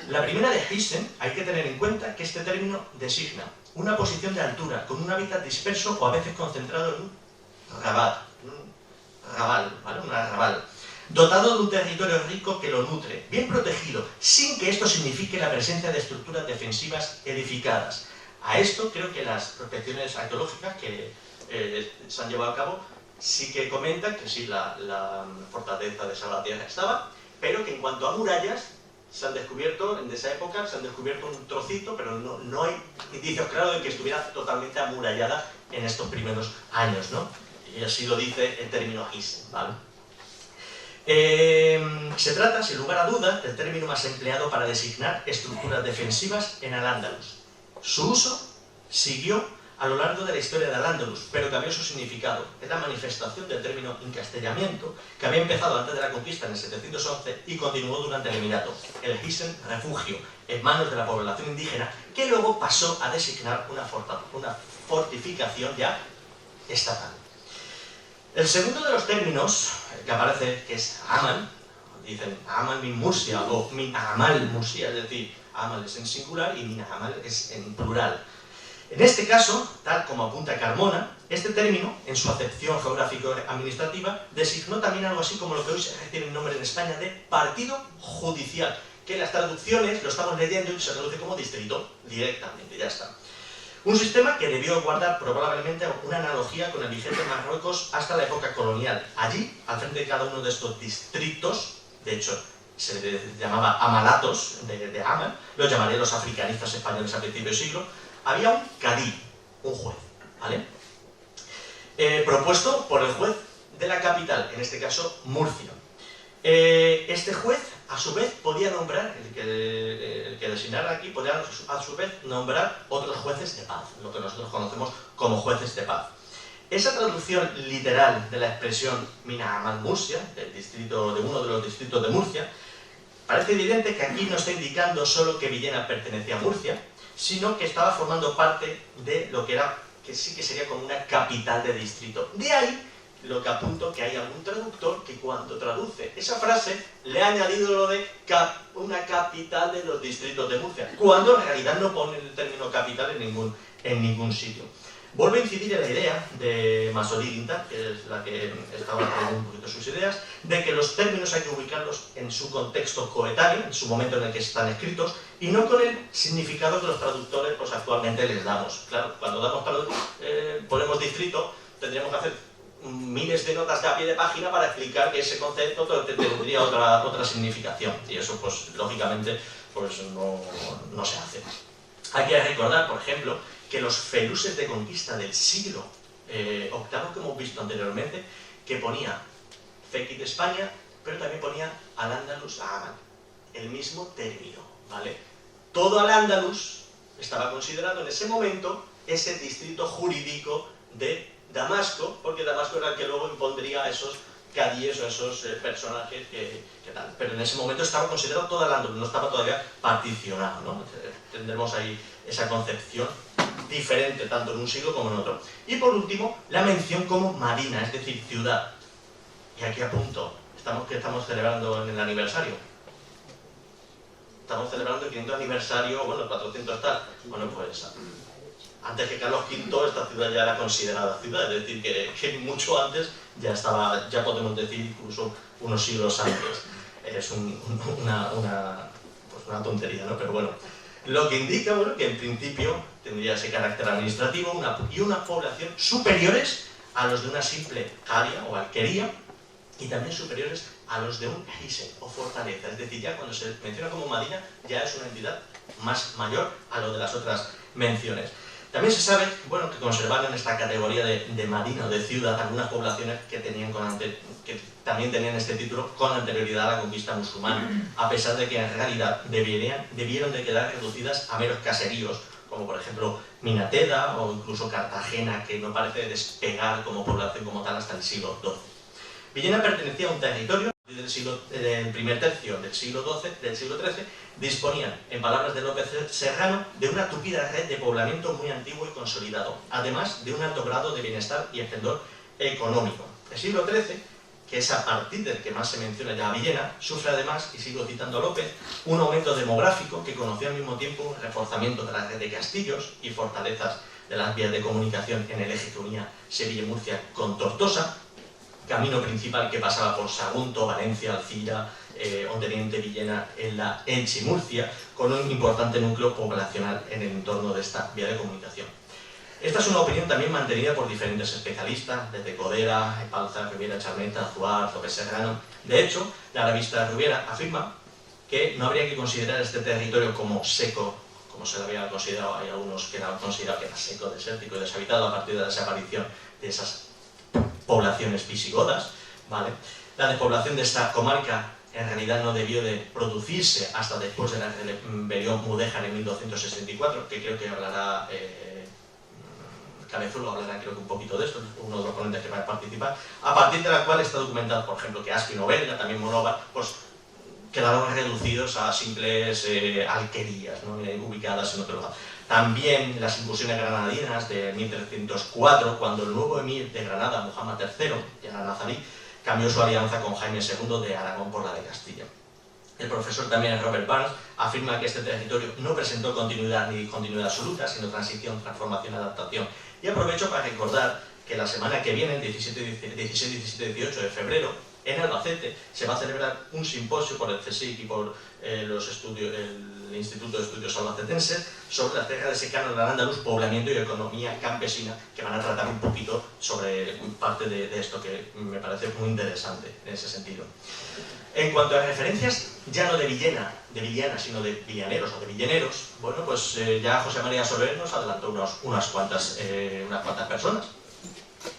La primera de Hisen, hay que tener en cuenta que este término designa una posición de altura con un hábitat disperso o a veces concentrado en un rabal, ¿vale? Un arrabal, dotado de un territorio rico que lo nutre, bien protegido, sin que esto signifique la presencia de estructuras defensivas edificadas. A esto creo que las prospecciones arqueológicas que se han llevado a cabo sí que comentan que sí, la fortaleza de Salvatierra estaba, pero que en cuanto a murallas se han descubierto, en esa época se han descubierto un trocito, pero no hay indicios claros de que estuviera totalmente amurallada en estos primeros años, ¿no? Y así lo dice el término Hisen, ¿vale? Se trata, sin lugar a dudas, del término más empleado para designar estructuras defensivas en Al-Ándalus. Su uso siguió a lo largo de la historia de Al-Ándalus, pero cambió su significado. Es la manifestación del término encastellamiento, que había empezado antes de la conquista en el 711 y continuó durante el Emirato. El Hisen, refugio en manos de la población indígena, que luego pasó a designar una fortificación ya estatal. El segundo de los términos que aparece, que es Amal, dicen Amal min Murcia o min Amal Murcia, es decir, Amal es en singular y min Amal es en plural. En este caso, tal como apunta Carmona, este término, en su acepción geográfico-administrativa, designó también algo así como lo que hoy se recibe el nombre en España de partido judicial, que en las traducciones lo estamos leyendo y se traduce como distrito directamente, ya está. Un sistema que debió guardar probablemente una analogía con el vigente en Marruecos hasta la época colonial. Allí, al frente de cada uno de estos distritos, de hecho se les llamaba amalatos de Amal, los llamarían los africanistas españoles a principios del siglo, había un cadí, un juez, ¿vale? Propuesto por el juez de la capital, en este caso Murcia. Este juez, a su vez, podía nombrar, el que designara aquí, podía a su vez nombrar otros jueces de paz, lo que nosotros conocemos como jueces de paz. Esa traducción literal de la expresión Mina Amal Murcia, de uno de los distritos de Murcia, parece evidente que aquí no está indicando solo que Villena pertenecía a Murcia, sino que estaba formando parte de lo que era, que sí que sería como una capital de distrito. De ahí lo que apunto que hay algún traductor que cuando traduce esa frase le ha añadido lo de una capital de los distritos de Murcia, cuando en realidad no pone el término capital en ningún sitio. Vuelve a incidir en la idea de Masoli Guinta, que es la que estaba trayendo un poquito sus ideas, de que los términos hay que ubicarlos en su contexto coetáneo, en su momento en el que están escritos, y no con el significado que los traductores pues, actualmente les damos. Claro, cuando ponemos distrito, tendríamos que hacer miles de notas de a pie de página para explicar que ese concepto tendría otra significación, y eso pues lógicamente pues, no se hace. Hay que recordar, por ejemplo, que los feluses de conquista del siglo VIII, que hemos visto anteriormente, que ponía Fekit de España, pero también ponía Al-Ándalus a Amal, el mismo término, ¿vale? Todo Al-Ándalus estaba considerado en ese momento ese distrito jurídico de Damasco, porque Damasco era el que luego impondría a esos cadíes o a esos personajes que tal. Pero en ese momento estaba considerado todo Al-Ándalus, no estaba todavía particionado, ¿no? Tendremos ahí esa concepción diferente tanto en un siglo como en otro. Y por último, la mención como marina, es decir, ciudad. Y aquí apunto, que estamos celebrando en el aniversario, estamos celebrando el 500 aniversario, bueno, el 400 tal. Bueno, pues antes que Carlos V esta ciudad ya era considerada ciudad, es decir, que mucho antes ya estaba, ya podemos decir incluso unos siglos antes. Es pues una tontería, ¿no? Pero bueno, lo que indica, bueno, que en principio tendría ese carácter administrativo y una población superiores a los de una simple caria o alquería, y también superiores a los de un hisen o fortaleza. Es decir, ya cuando se menciona como Madina, ya es una entidad más mayor a lo de las otras menciones. También se sabe, bueno, que conservaron esta categoría de Madina o de ciudad algunas poblaciones que también tenían este título con anterioridad a la conquista musulmana, a pesar de que en realidad debieron de quedar reducidas a meros caseríos, como por ejemplo Minateda o incluso Cartagena, que no parece despegar como población como tal hasta el siglo XII. Villena pertenecía a un territorio del primer tercio del siglo XIII, disponían, en palabras de López Serrano, de una tupida red de poblamiento muy antiguo y consolidado, además de un alto grado de bienestar y esplendor económico. El siglo XIII, que es a partir del que más se menciona ya a Villena, sufre además, y sigo citando a López, un aumento demográfico que conoció al mismo tiempo un reforzamiento de la red de castillos y fortalezas de las vías de comunicación en el eje que unía Sevilla y Murcia con Tortosa, camino principal que pasaba por Sagunto, Valencia, Alcira, Onteniente, Villena, en la Elche y Murcia, con un importante núcleo poblacional en el entorno de esta vía de comunicación. Esta es una opinión también mantenida por diferentes especialistas, desde Codera, Epalza, Riviera, Charmeta, Azuar, López Serrano. De hecho, la revista Riviera afirma que no habría que considerar este territorio como seco, como se lo había considerado. Hay algunos que han considerado que era seco, desértico y deshabitado a partir de la desaparición de esas poblaciones visigodas, ¿vale? La despoblación de esta comarca en realidad no debió de producirse hasta después de la rebelión mudéjar en 1264, que creo que hablará Cabezuelo, hablará creo que un poquito de esto, uno de los ponentes que va a participar, a partir de la cual está documentado, por ejemplo, que Aspi y Novelda, también Monóvar, pues quedaron reducidos a simples alquerías, ¿no? Ubicadas en otro lado. También las incursiones granadinas de 1304, cuando el nuevo emir de Granada, Muhammad III, que era nazarí, cambió su alianza con Jaime II de Aragón por la de Castilla. El profesor también Robert Barnes afirma que este territorio no presentó continuidad ni discontinuidad absoluta, sino transición, transformación y adaptación. Y aprovecho para recordar que la semana que viene, el 16, 17 y 18 de febrero, en Albacete se va a celebrar un simposio por el CSIC y por el Instituto de Estudios Albacetenses sobre las tierras de secano del Al-Ándalus, poblamiento y economía campesina, que van a tratar un poquito sobre parte de esto que me parece muy interesante en ese sentido. En cuanto a referencias, ya no de Villena, sino de villaneros o de villeneros, bueno, pues ya José María Soler nos adelantó unas cuantas personas.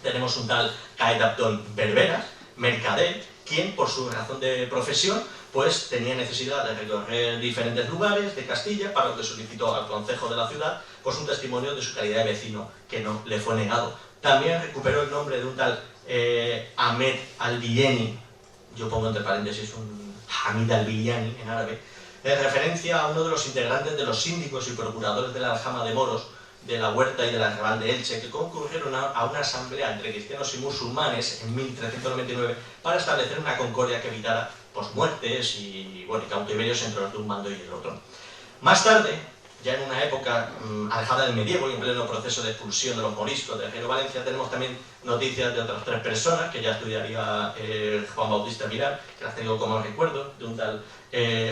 Tenemos un tal Caed Abdón Berberas, mercader, quien por su razón de profesión pues tenía necesidad de recorrer diferentes lugares de Castilla, para lo que solicitó al concejo de la ciudad pues un testimonio de su calidad de vecino, que no le fue negado. También recuperó el nombre de un tal Ahmed al-Billeni, yo pongo entre paréntesis un Hamid al-Billani en árabe, en referencia a uno de los integrantes de los síndicos y procuradores de la aljama de moros de la Huerta y de la Arrabal de Elche, que concurrieron a una asamblea entre cristianos y musulmanes en 1399 para establecer una concordia que evitara pues, muertes y cautiverios entre los de un bando y el otro. Más tarde, ya en una época alejada del medievo y en pleno proceso de expulsión de los moriscos de Reino Valencia, tenemos también noticias de otras 3 personas que ya estudiaría Juan Bautista Mirar, que las tengo como recuerdo, de un tal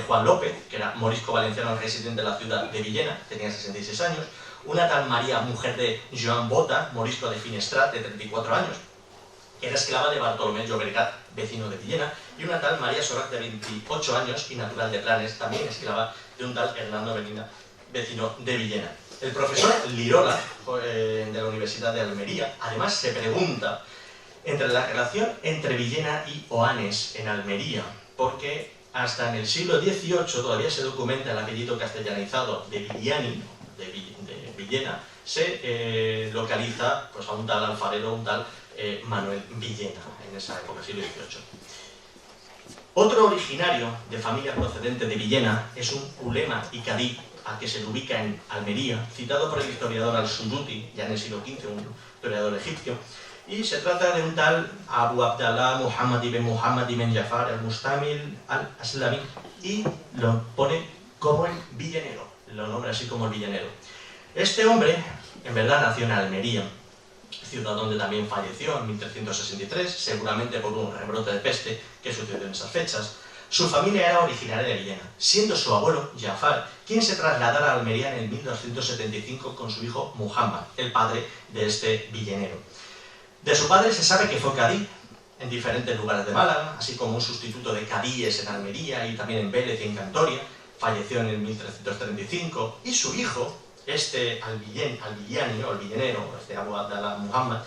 Juan López, que era morisco valenciano residente de la ciudad de Villena, tenía 66 años, una tal María, mujer de Joan Bota, morisco de Finestrat, de 34 años, que era esclava de Bartolomé Llobregat, vecino de Villena, y una tal María Sorac, de 28 años y natural de Planes, también esclava de un tal Hernando Medina, vecino de Villena. El profesor Lirola, de la Universidad de Almería, además se pregunta entre la relación entre Villena y Oanes en Almería, porque hasta en el siglo XVIII todavía se documenta el apellido castellanizado de Villani, de Villena, se localiza pues, a un tal alfarero, un tal Manuel Villena, en esa época, siglo XVIII. Otro originario de familia procedente de Villena es un ulema y cadí, al que se le ubica en Almería, citado por el historiador al-Suyuti, ya en el siglo XV, un historiador egipcio, y se trata de un tal Abu Abdallah Muhammad ibn Jafar al-Mustamil al-Aslami, y lo pone como el villenero, lo nombra así como el villenero. Este hombre, en verdad, nació en Almería, ciudad donde también falleció en 1363, seguramente por un rebrote de peste que sucedió en esas fechas. Su familia era originaria de Villena, siendo su abuelo, Jafar, quien se trasladara a Almería en el 1275 con su hijo Muhammad, el padre de este villenero. De su padre se sabe que fue cadí en diferentes lugares de Málaga, así como un sustituto de cadíes en Almería y también en Vélez y en Cantoria. Falleció en el 1335, y su hijo, este al-Villani, o el villenero, este Abu Abdallah Muhammad,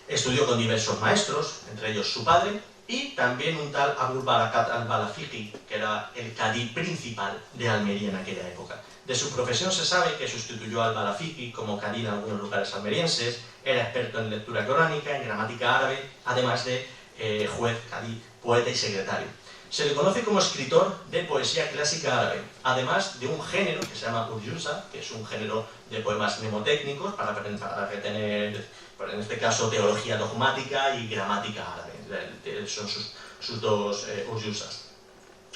estudió con diversos maestros, entre ellos su padre, y también un tal Abul Barakat al-Balafiqi, que era el cadí principal de Almería en aquella época. De su profesión se sabe que sustituyó al Balafiqi como cadí en algunos lugares almerienses, era experto en lectura coránica, en gramática árabe, además de juez, cadí, poeta y secretario. Se le conoce como escritor de poesía clásica árabe, además de un género que se llama urjuza, que es un género de poemas mnemotécnicos para retener, en este caso, teología dogmática y gramática árabe. Son sus dos urjuzas.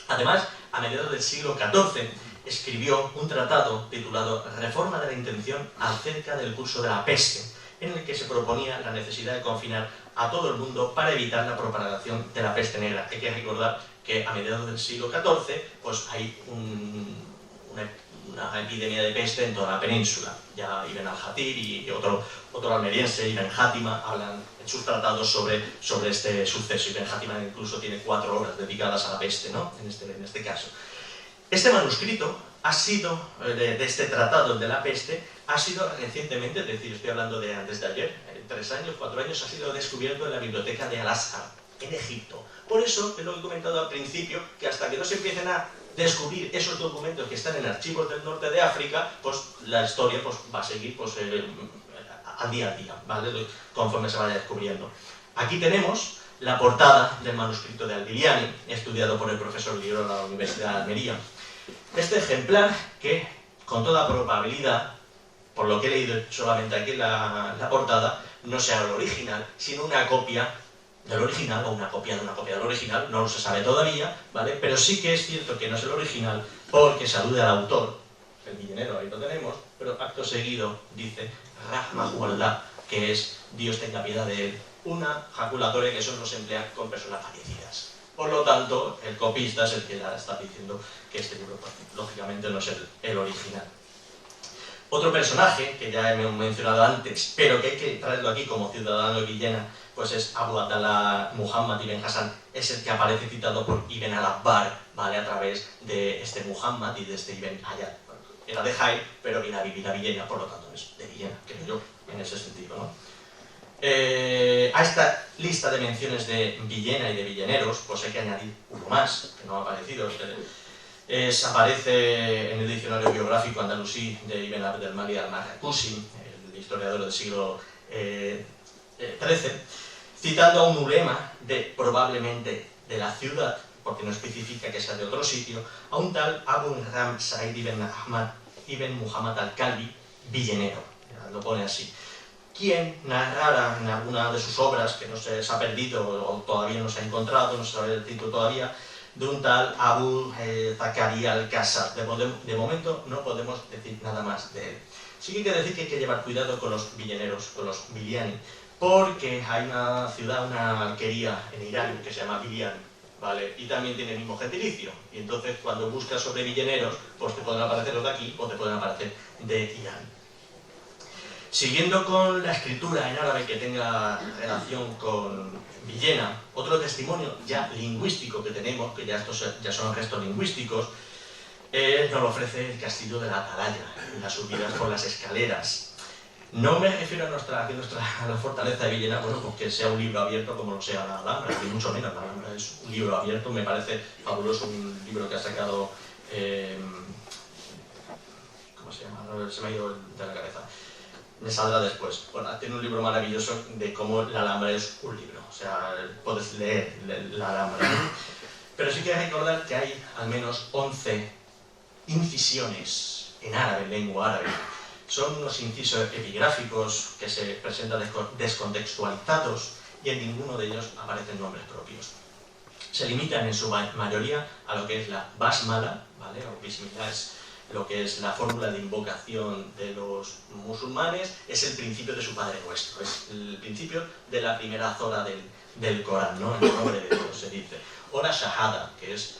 Además, a mediados del siglo XIV, escribió un tratado titulado Reforma de la Intención acerca del curso de la peste, en el que se proponía la necesidad de confinar a todo el mundo para evitar la propagación de la peste negra. Hay que recordar que a mediados del siglo XIV pues hay una epidemia de peste en toda la península. Ya Ibn al-Hatir y otro almeriense, Ibn Játima, hablan en sus tratados sobre este suceso. Ibn Játima incluso tiene 4 obras dedicadas a la peste, ¿no? en este caso. Este manuscrito ha sido, de este tratado de la peste, ha sido recientemente, es decir, estoy hablando de antes de ayer, 3 años, 4 años, ha sido descubierto en la biblioteca de Al-Azhar, en Egipto. Por eso, es lo que he comentado al principio, que hasta que no se empiecen a descubrir esos documentos que están en archivos del norte de África, pues la historia pues, va a seguir pues, al día, ¿vale? Conforme se vaya descubriendo. Aquí tenemos la portada del manuscrito de Al-Villani, estudiado por el profesor Lioro de la Universidad de Almería. Este ejemplar, que con toda probabilidad, por lo que he leído solamente aquí en la portada, no sea el original, sino una copia del original, o una copia de una copia del original, no lo se sabe todavía, ¿vale? Pero sí que es cierto que no es el original, porque se alude al autor, el villenero, ahí lo tenemos, pero acto seguido dice Rahmahullah, que es Dios tenga piedad de él, una jaculatoria que eso no se emplea con personas fallecidas. Por lo tanto, el copista es el que ya está diciendo que este libro, pues, lógicamente, no es el original. Otro personaje, que ya he mencionado antes, pero que hay que traerlo aquí como ciudadano de Villena, pues es Abu Abdallah Muhammad ibn Hassan, es el que aparece citado por Ibn al-Abbar, ¿vale? A través de este Muhammad y de este Ibn Hayat. Era de Jaén, pero viene a vivir a Villena, por lo tanto es de Villena, creo yo, en ese sentido, ¿no? A esta lista de menciones de Villena y de villeneros, pues hay que añadir uno más, que no ha aparecido. Aparece en el diccionario biográfico andalusí de Ibn Abd al-Malik al-Marrakusi, el historiador del siglo XIII, citando a un ulema probablemente de la ciudad, porque no especifica que sea de otro sitio, a un tal Abu Ram Said ibn Ahmad ibn Muhammad al-Kalbi, villenero, lo pone así, quien narrara en alguna de sus obras, que no se ha perdido o todavía no se ha encontrado, no se sabe el título todavía, de un tal Abu Zakaria al-Qasar. De momento no podemos decir nada más de él. Sí que hay que decir que hay que llevar cuidado con los villeneros, con los Villani, porque hay una ciudad, una alquería en Irán que se llama Villan, ¿vale? Y también tiene el mismo gentilicio. Y entonces cuando buscas sobre villeneros, pues te pueden aparecer los de aquí o te pueden aparecer de Irán. Siguiendo con la escritura en árabe que tenga relación con Villena, otro testimonio ya lingüístico que tenemos, que ya son restos lingüísticos, nos lo ofrece el castillo de la Atalaya, las subidas por las escaleras. No me refiero a la fortaleza de Villena, bueno, pues que sea un libro abierto como lo sea la Alhambra, ni mucho menos. La Alhambra es un libro abierto, me parece fabuloso, un libro que ha sacado... ¿cómo se llama? No, se me ha ido de la cabeza. Me saldrá después. Bueno, tiene un libro maravilloso de cómo la Alhambra es un libro. O sea, puedes leer la Alhambra. Pero sí que hay que recordar que hay al menos 11 incisiones en árabe, en lengua árabe. Son unos incisos epigráficos que se presentan descontextualizados y en ninguno de ellos aparecen nombres propios. Se limitan en su mayoría a lo que es la basmala, ¿vale? O bismillah, lo que es la fórmula de invocación de los musulmanes, es el principio de su Padre Nuestro, es el principio de la primera zora del Corán, ¿no? En el nombre de Dios se dice. O la Shahada, que es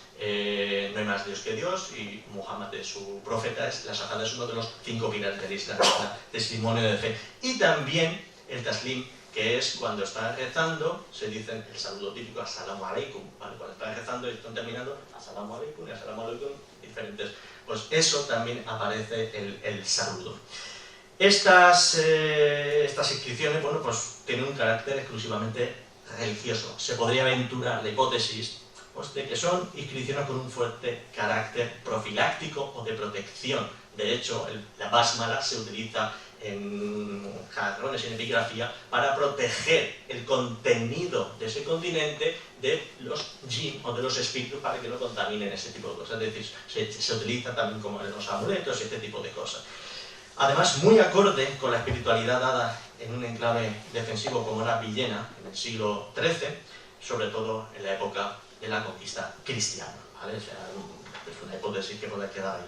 no hay más Dios que Dios, y Muhammad es su profeta. La Shahada es uno de los 5 pilares del Islam, el testimonio de fe. Y también el Taslim, que es cuando están rezando, se dice el saludo típico, As-salamu alaikum, ¿vale? Cuando están rezando y están terminando, As-salamu alaikum y As-salamu alaikum, diferentes. Pues eso también aparece el saludo. Estas inscripciones, bueno, pues tienen un carácter exclusivamente religioso. Se podría aventurar la hipótesis pues, de que son inscripciones con un fuerte carácter profiláctico o de protección. De hecho, la básmala se utiliza en jarrones y en epigrafía para proteger el contenido de ese continente de los jinn o de los espíritus para que no contaminen ese tipo de cosas. Es decir, se utiliza también como en los amuletos y este tipo de cosas. Además, muy acorde con la espiritualidad dada en un enclave defensivo como era Villena en el siglo XIII, sobre todo en la época de la conquista cristiana, ¿vale? O sea, es una hipótesis que puede quedar ahí.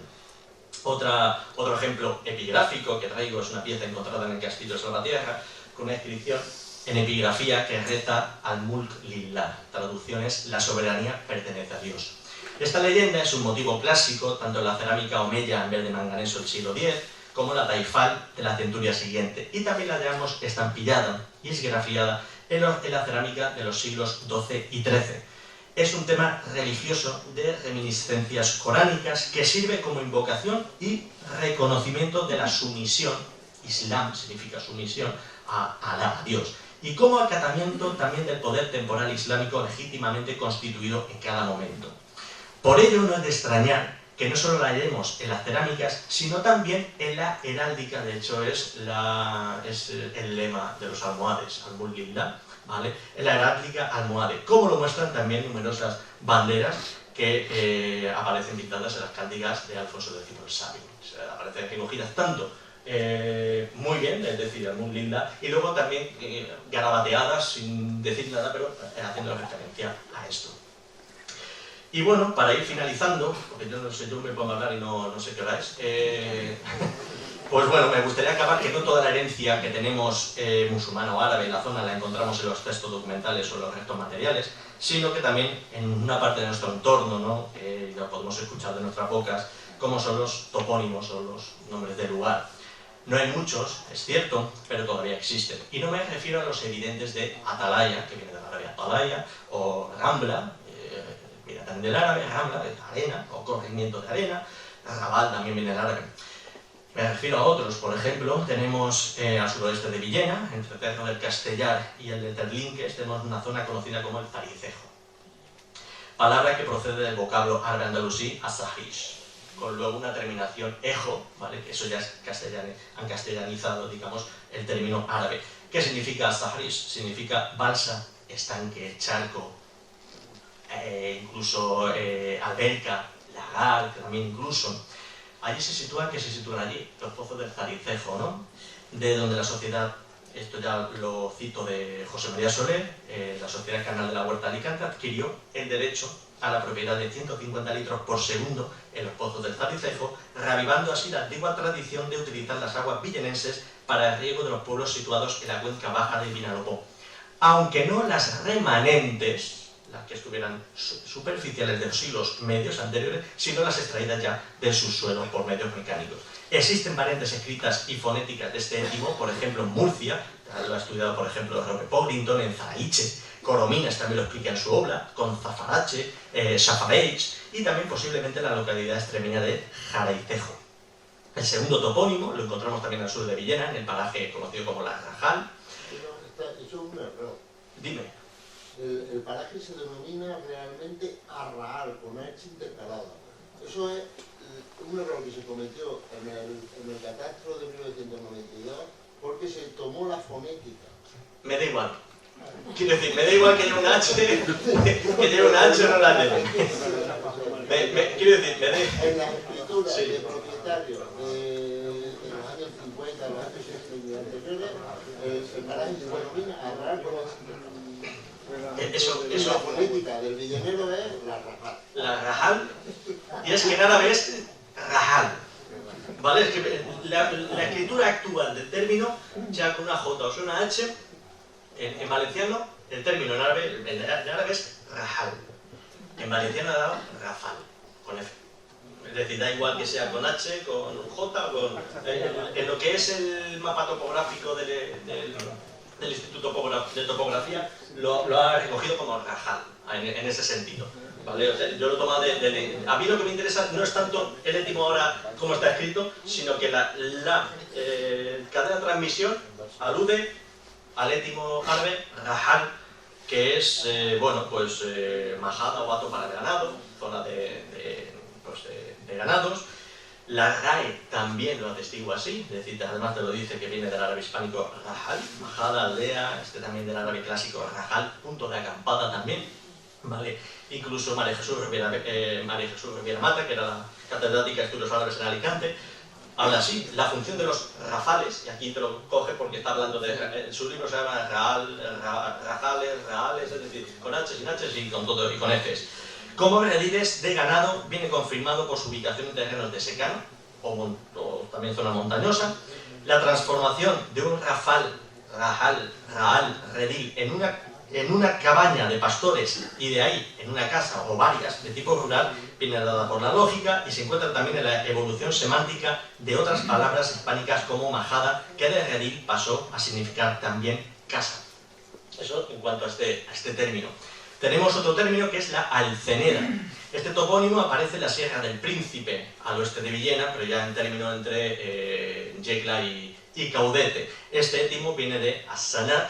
Otro ejemplo epigráfico que traigo es una pieza encontrada en el Castillo de Salvatierra con una inscripción en epigrafía que reza al-Mulk Lillah. Traducción es: la soberanía pertenece a Dios. Esta leyenda es un motivo clásico tanto en la cerámica omeya en verde manganeso del siglo X como la taifal de la centuria siguiente, y también la hallamos estampillada y esgrafiada en la cerámica de los siglos XII y XIII. Es un tema religioso de reminiscencias coránicas que sirve como invocación y reconocimiento de la sumisión, Islam significa sumisión, a Alá, a Dios, y como acatamiento también del poder temporal islámico legítimamente constituido en cada momento. Por ello no es de extrañar que no solo la hallemos en las cerámicas, sino también en la heráldica. De hecho es el lema de los almohades, al-Mulk Lillah, ¿vale? En la heráldica almohade, como lo muestran también numerosas banderas que aparecen pintadas en las cánticas de Alfonso X el Sabio. Aparecen recogidas tanto muy bien, es decir, al-Mulk Lillah, y luego también garabateadas sin decir nada, pero haciendo referencia a esto. Y bueno, para ir finalizando, porque yo no sé, yo me pongo a hablar y no sé qué hora es, pues bueno, me gustaría acabar que no toda la herencia que tenemos musulmana o árabe en la zona la encontramos en los textos documentales o en los restos materiales, sino que también en una parte de nuestro entorno, ¿no? Ya podemos escuchar de nuestras bocas, como son los topónimos o los nombres de lugar. No hay muchos, es cierto, pero todavía existen. Y no me refiero a los evidentes de atalaya, que viene del árabe atalaya, o rambla, viene también del árabe, rambla, de arena, o corrimiento de arena, rabal también viene del árabe. Me refiero a otros, por ejemplo, tenemos al suroeste de Villena, entre el Cerro del Castellar y el de Terlinques, tenemos una zona conocida como el Zaricejo. Palabra que procede del vocablo árabe andalusí asahish, con luego una terminación ejo, ¿vale? Que eso ya es han castellanizado, digamos, el término árabe. ¿Qué significa asahish? Significa balsa, estanque, charco, incluso alberca, lagar, también incluso. Allí se sitúan allí los pozos del Zaricejo, ¿no? De donde la sociedad, esto ya lo cito de José María Soler, la Sociedad Canal de la Huerta de Alicante adquirió el derecho a la propiedad de 150 litros por segundo en los pozos del Zaricejo, reavivando así la antigua tradición de utilizar las aguas villenenses para el riego de los pueblos situados en la cuenca baja del Vinalopó. Aunque no las remanentes, las que estuvieran superficiales de los siglos medios anteriores, sino las extraídas ya del subsuelo por medios mecánicos. Existen variantes escritas y fonéticas de este étimo, por ejemplo en Murcia, lo ha estudiado por ejemplo Roque Pollington, en Zaraiche, Corominas también lo explica en su obra, con Zafarache, Safareich, y también posiblemente en la localidad extremeña de Jaraicejo. El segundo topónimo lo encontramos también al sur de Villena, en el paraje conocido como La Rajal. Eso es un error. Dime. El paraje se denomina realmente Arraal, con H intercalada. Eso es un error que se cometió en el catastro de 1992 porque se tomó la fonética. Me da igual. Quiero decir, me da igual que haya un H, que lleve un H o no la lleve. Quiero decir, me da igual. En las escrituras de propietarios de los años 50, los años 60 y anteriores, el paraje se denomina Arraal con H intercalada. La política del villenero es la Rajal. La Rajal, y es que en árabe es Rajal. ¿vale? Es que la escritura actual del término, ya con una J o sea una H, en valenciano, el término en árabe es rajal. En valenciano ha dado rafal, con F. Es decir, da igual que sea con H, con J, con, en lo que es el mapa topográfico del Instituto de Topografía, lo ha recogido como rajal, en ese sentido. ¿Vale? O sea, yo lo he tomado a mí lo que me interesa no es tanto el étimo ahora como está escrito, sino que la cadena de transmisión alude al étimo árabe rajal, que es, bueno, pues majada o hato para el ganado, zona de ganados. La RAE también lo atestigua así, es decir, además te lo dice que viene del árabe hispánico rajal, majada, aldea, también del árabe clásico rajal, punto de acampada también, ¿vale? Incluso María Jesús Riviera Mata, que era la catedrática de estudios árabes en Alicante, habla así: la función de los rafales, y aquí te lo coge porque está hablando de, su libro se llama Rajales, es decir, con H, sin H y con todo, y con Fs. Como rediles de ganado, viene confirmado por su ubicación en terrenos de secano o también zona montañosa. La transformación de un rajal, redil, en una cabaña de pastores y de ahí en una casa o varias de tipo rural viene dada por la lógica y se encuentra también en la evolución semántica de otras palabras hispánicas como majada, que de redil pasó a significar también casa. Eso en cuanto a este término. Tenemos otro término que es la Alceneda. Este topónimo aparece en la Sierra del Príncipe, al oeste de Villena, pero ya en término entre Yecla y Caudete. Este étimo viene de Asanat,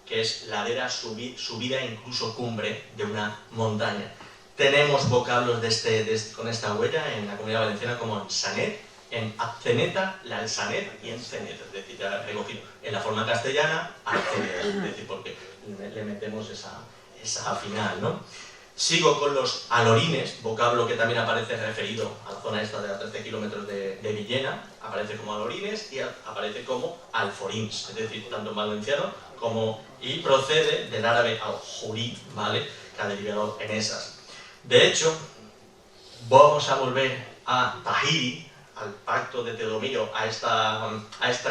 que es ladera, subida e incluso cumbre de una montaña. Tenemos vocablos con esta huella en la Comunidad Valenciana como en Sanet, en Atzeneta, la Alsanet y en Cenet, es decir, ya recogido en la forma castellana, Alceneda, es decir, porque le metemos esa final, ¿no? Sigo con los alorines, vocablo que también aparece referido a la zona esta de a 13 kilómetros de Villena, aparece como alorines y aparece como alforins, es decir, tanto en valenciano y procede del árabe al-jurí, ¿vale? Que ha derivado en esas. De hecho, vamos a volver a Tahiri, al pacto de Teodomiro, a esta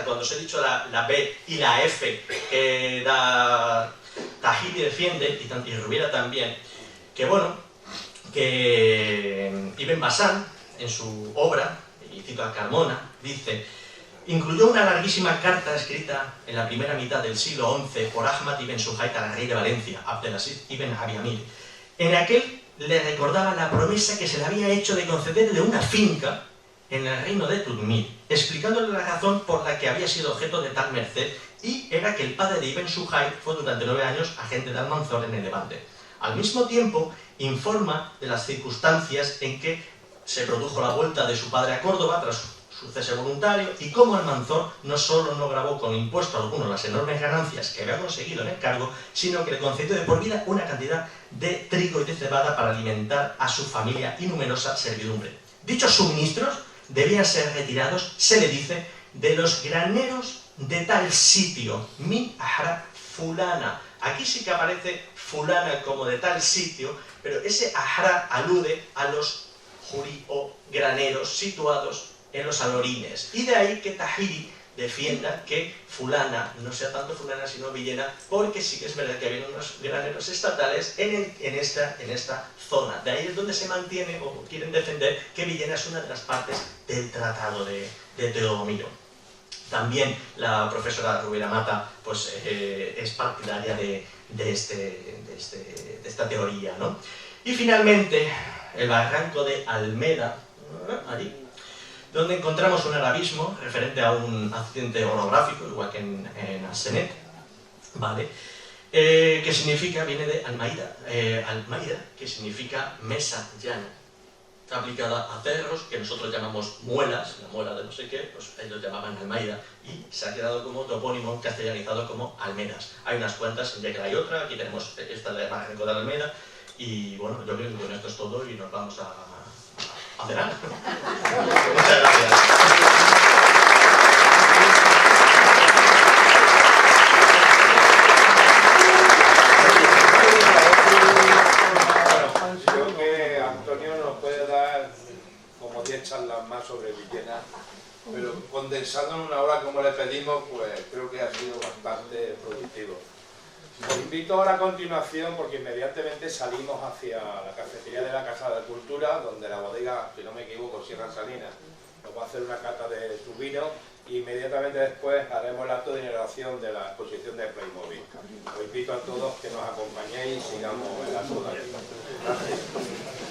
cuando os he dicho la B y la F que da Tahiri defiende, y Rubiera también, que bueno, que Ibn Bassan, en su obra, y cito a Carmona, dice: incluyó una larguísima carta escrita en la primera mitad del siglo XI por Ahmad ibn Suhayt al rey de Valencia, Abdelaziz ibn Abiamir. En aquel le recordaba la promesa que se le había hecho de concederle una finca en el reino de Tudmir, explicándole la razón por la que había sido objeto de tal merced, y era que el padre de Ibn Suhayt fue durante 9 años agente de Almanzor en el Levante. Al mismo tiempo, informa de las circunstancias en que se produjo la vuelta de su padre a Córdoba tras su cese voluntario, y cómo Almanzor no solo no gravó con impuesto alguno las enormes ganancias que había conseguido en el cargo, sino que le concedió de por vida una cantidad de trigo y de cebada para alimentar a su familia y numerosa servidumbre. Dichos suministros debían ser retirados, se le dice, de los graneros de tal sitio, min ahra fulana. Aquí sí que aparece fulana como de tal sitio, pero ese ahra alude a los jurí o graneros situados en los alorines. Y de ahí que Tahiri defienda que fulana no sea tanto fulana sino Villena, porque sí que es verdad que había unos graneros estatales en esta zona. De ahí es donde se mantiene o quieren defender que Villena es una de las partes del tratado de Teodomiro. También la profesora Rubiera Mata pues, es partidaria de esta teoría, ¿no? Y finalmente, el barranco de Almeda, allí, donde encontramos un arabismo referente a un accidente orográfico, igual que en Asenet, ¿vale? Que significa, viene de Almaida, que significa mesa llana, aplicada a cerros que nosotros llamamos muelas, la muela de no sé qué, pues ellos llamaban Almaida, y se ha quedado como topónimo castellanizado como Almedas. Hay unas cuantas, ya que hay otra, aquí tenemos esta de Barranco de Almeda, y bueno, yo creo que con esto es todo y nos vamos a cenar. Muchas gracias. Creo que Antonio nos puede dar como 10 charlas más sobre Villena condensado en una hora como le pedimos, pues creo que ha sido bastante productivo. Os invito ahora a continuación, porque inmediatamente salimos hacia la cafetería de la Casa de Cultura, donde la bodega, si no me equivoco, Sierra Salina, nos va a hacer una cata de su vino, y inmediatamente después haremos el acto de inauguración de la exposición de Playmobil. Os invito a todos que nos acompañéis y sigamos el acto de aquí. Gracias.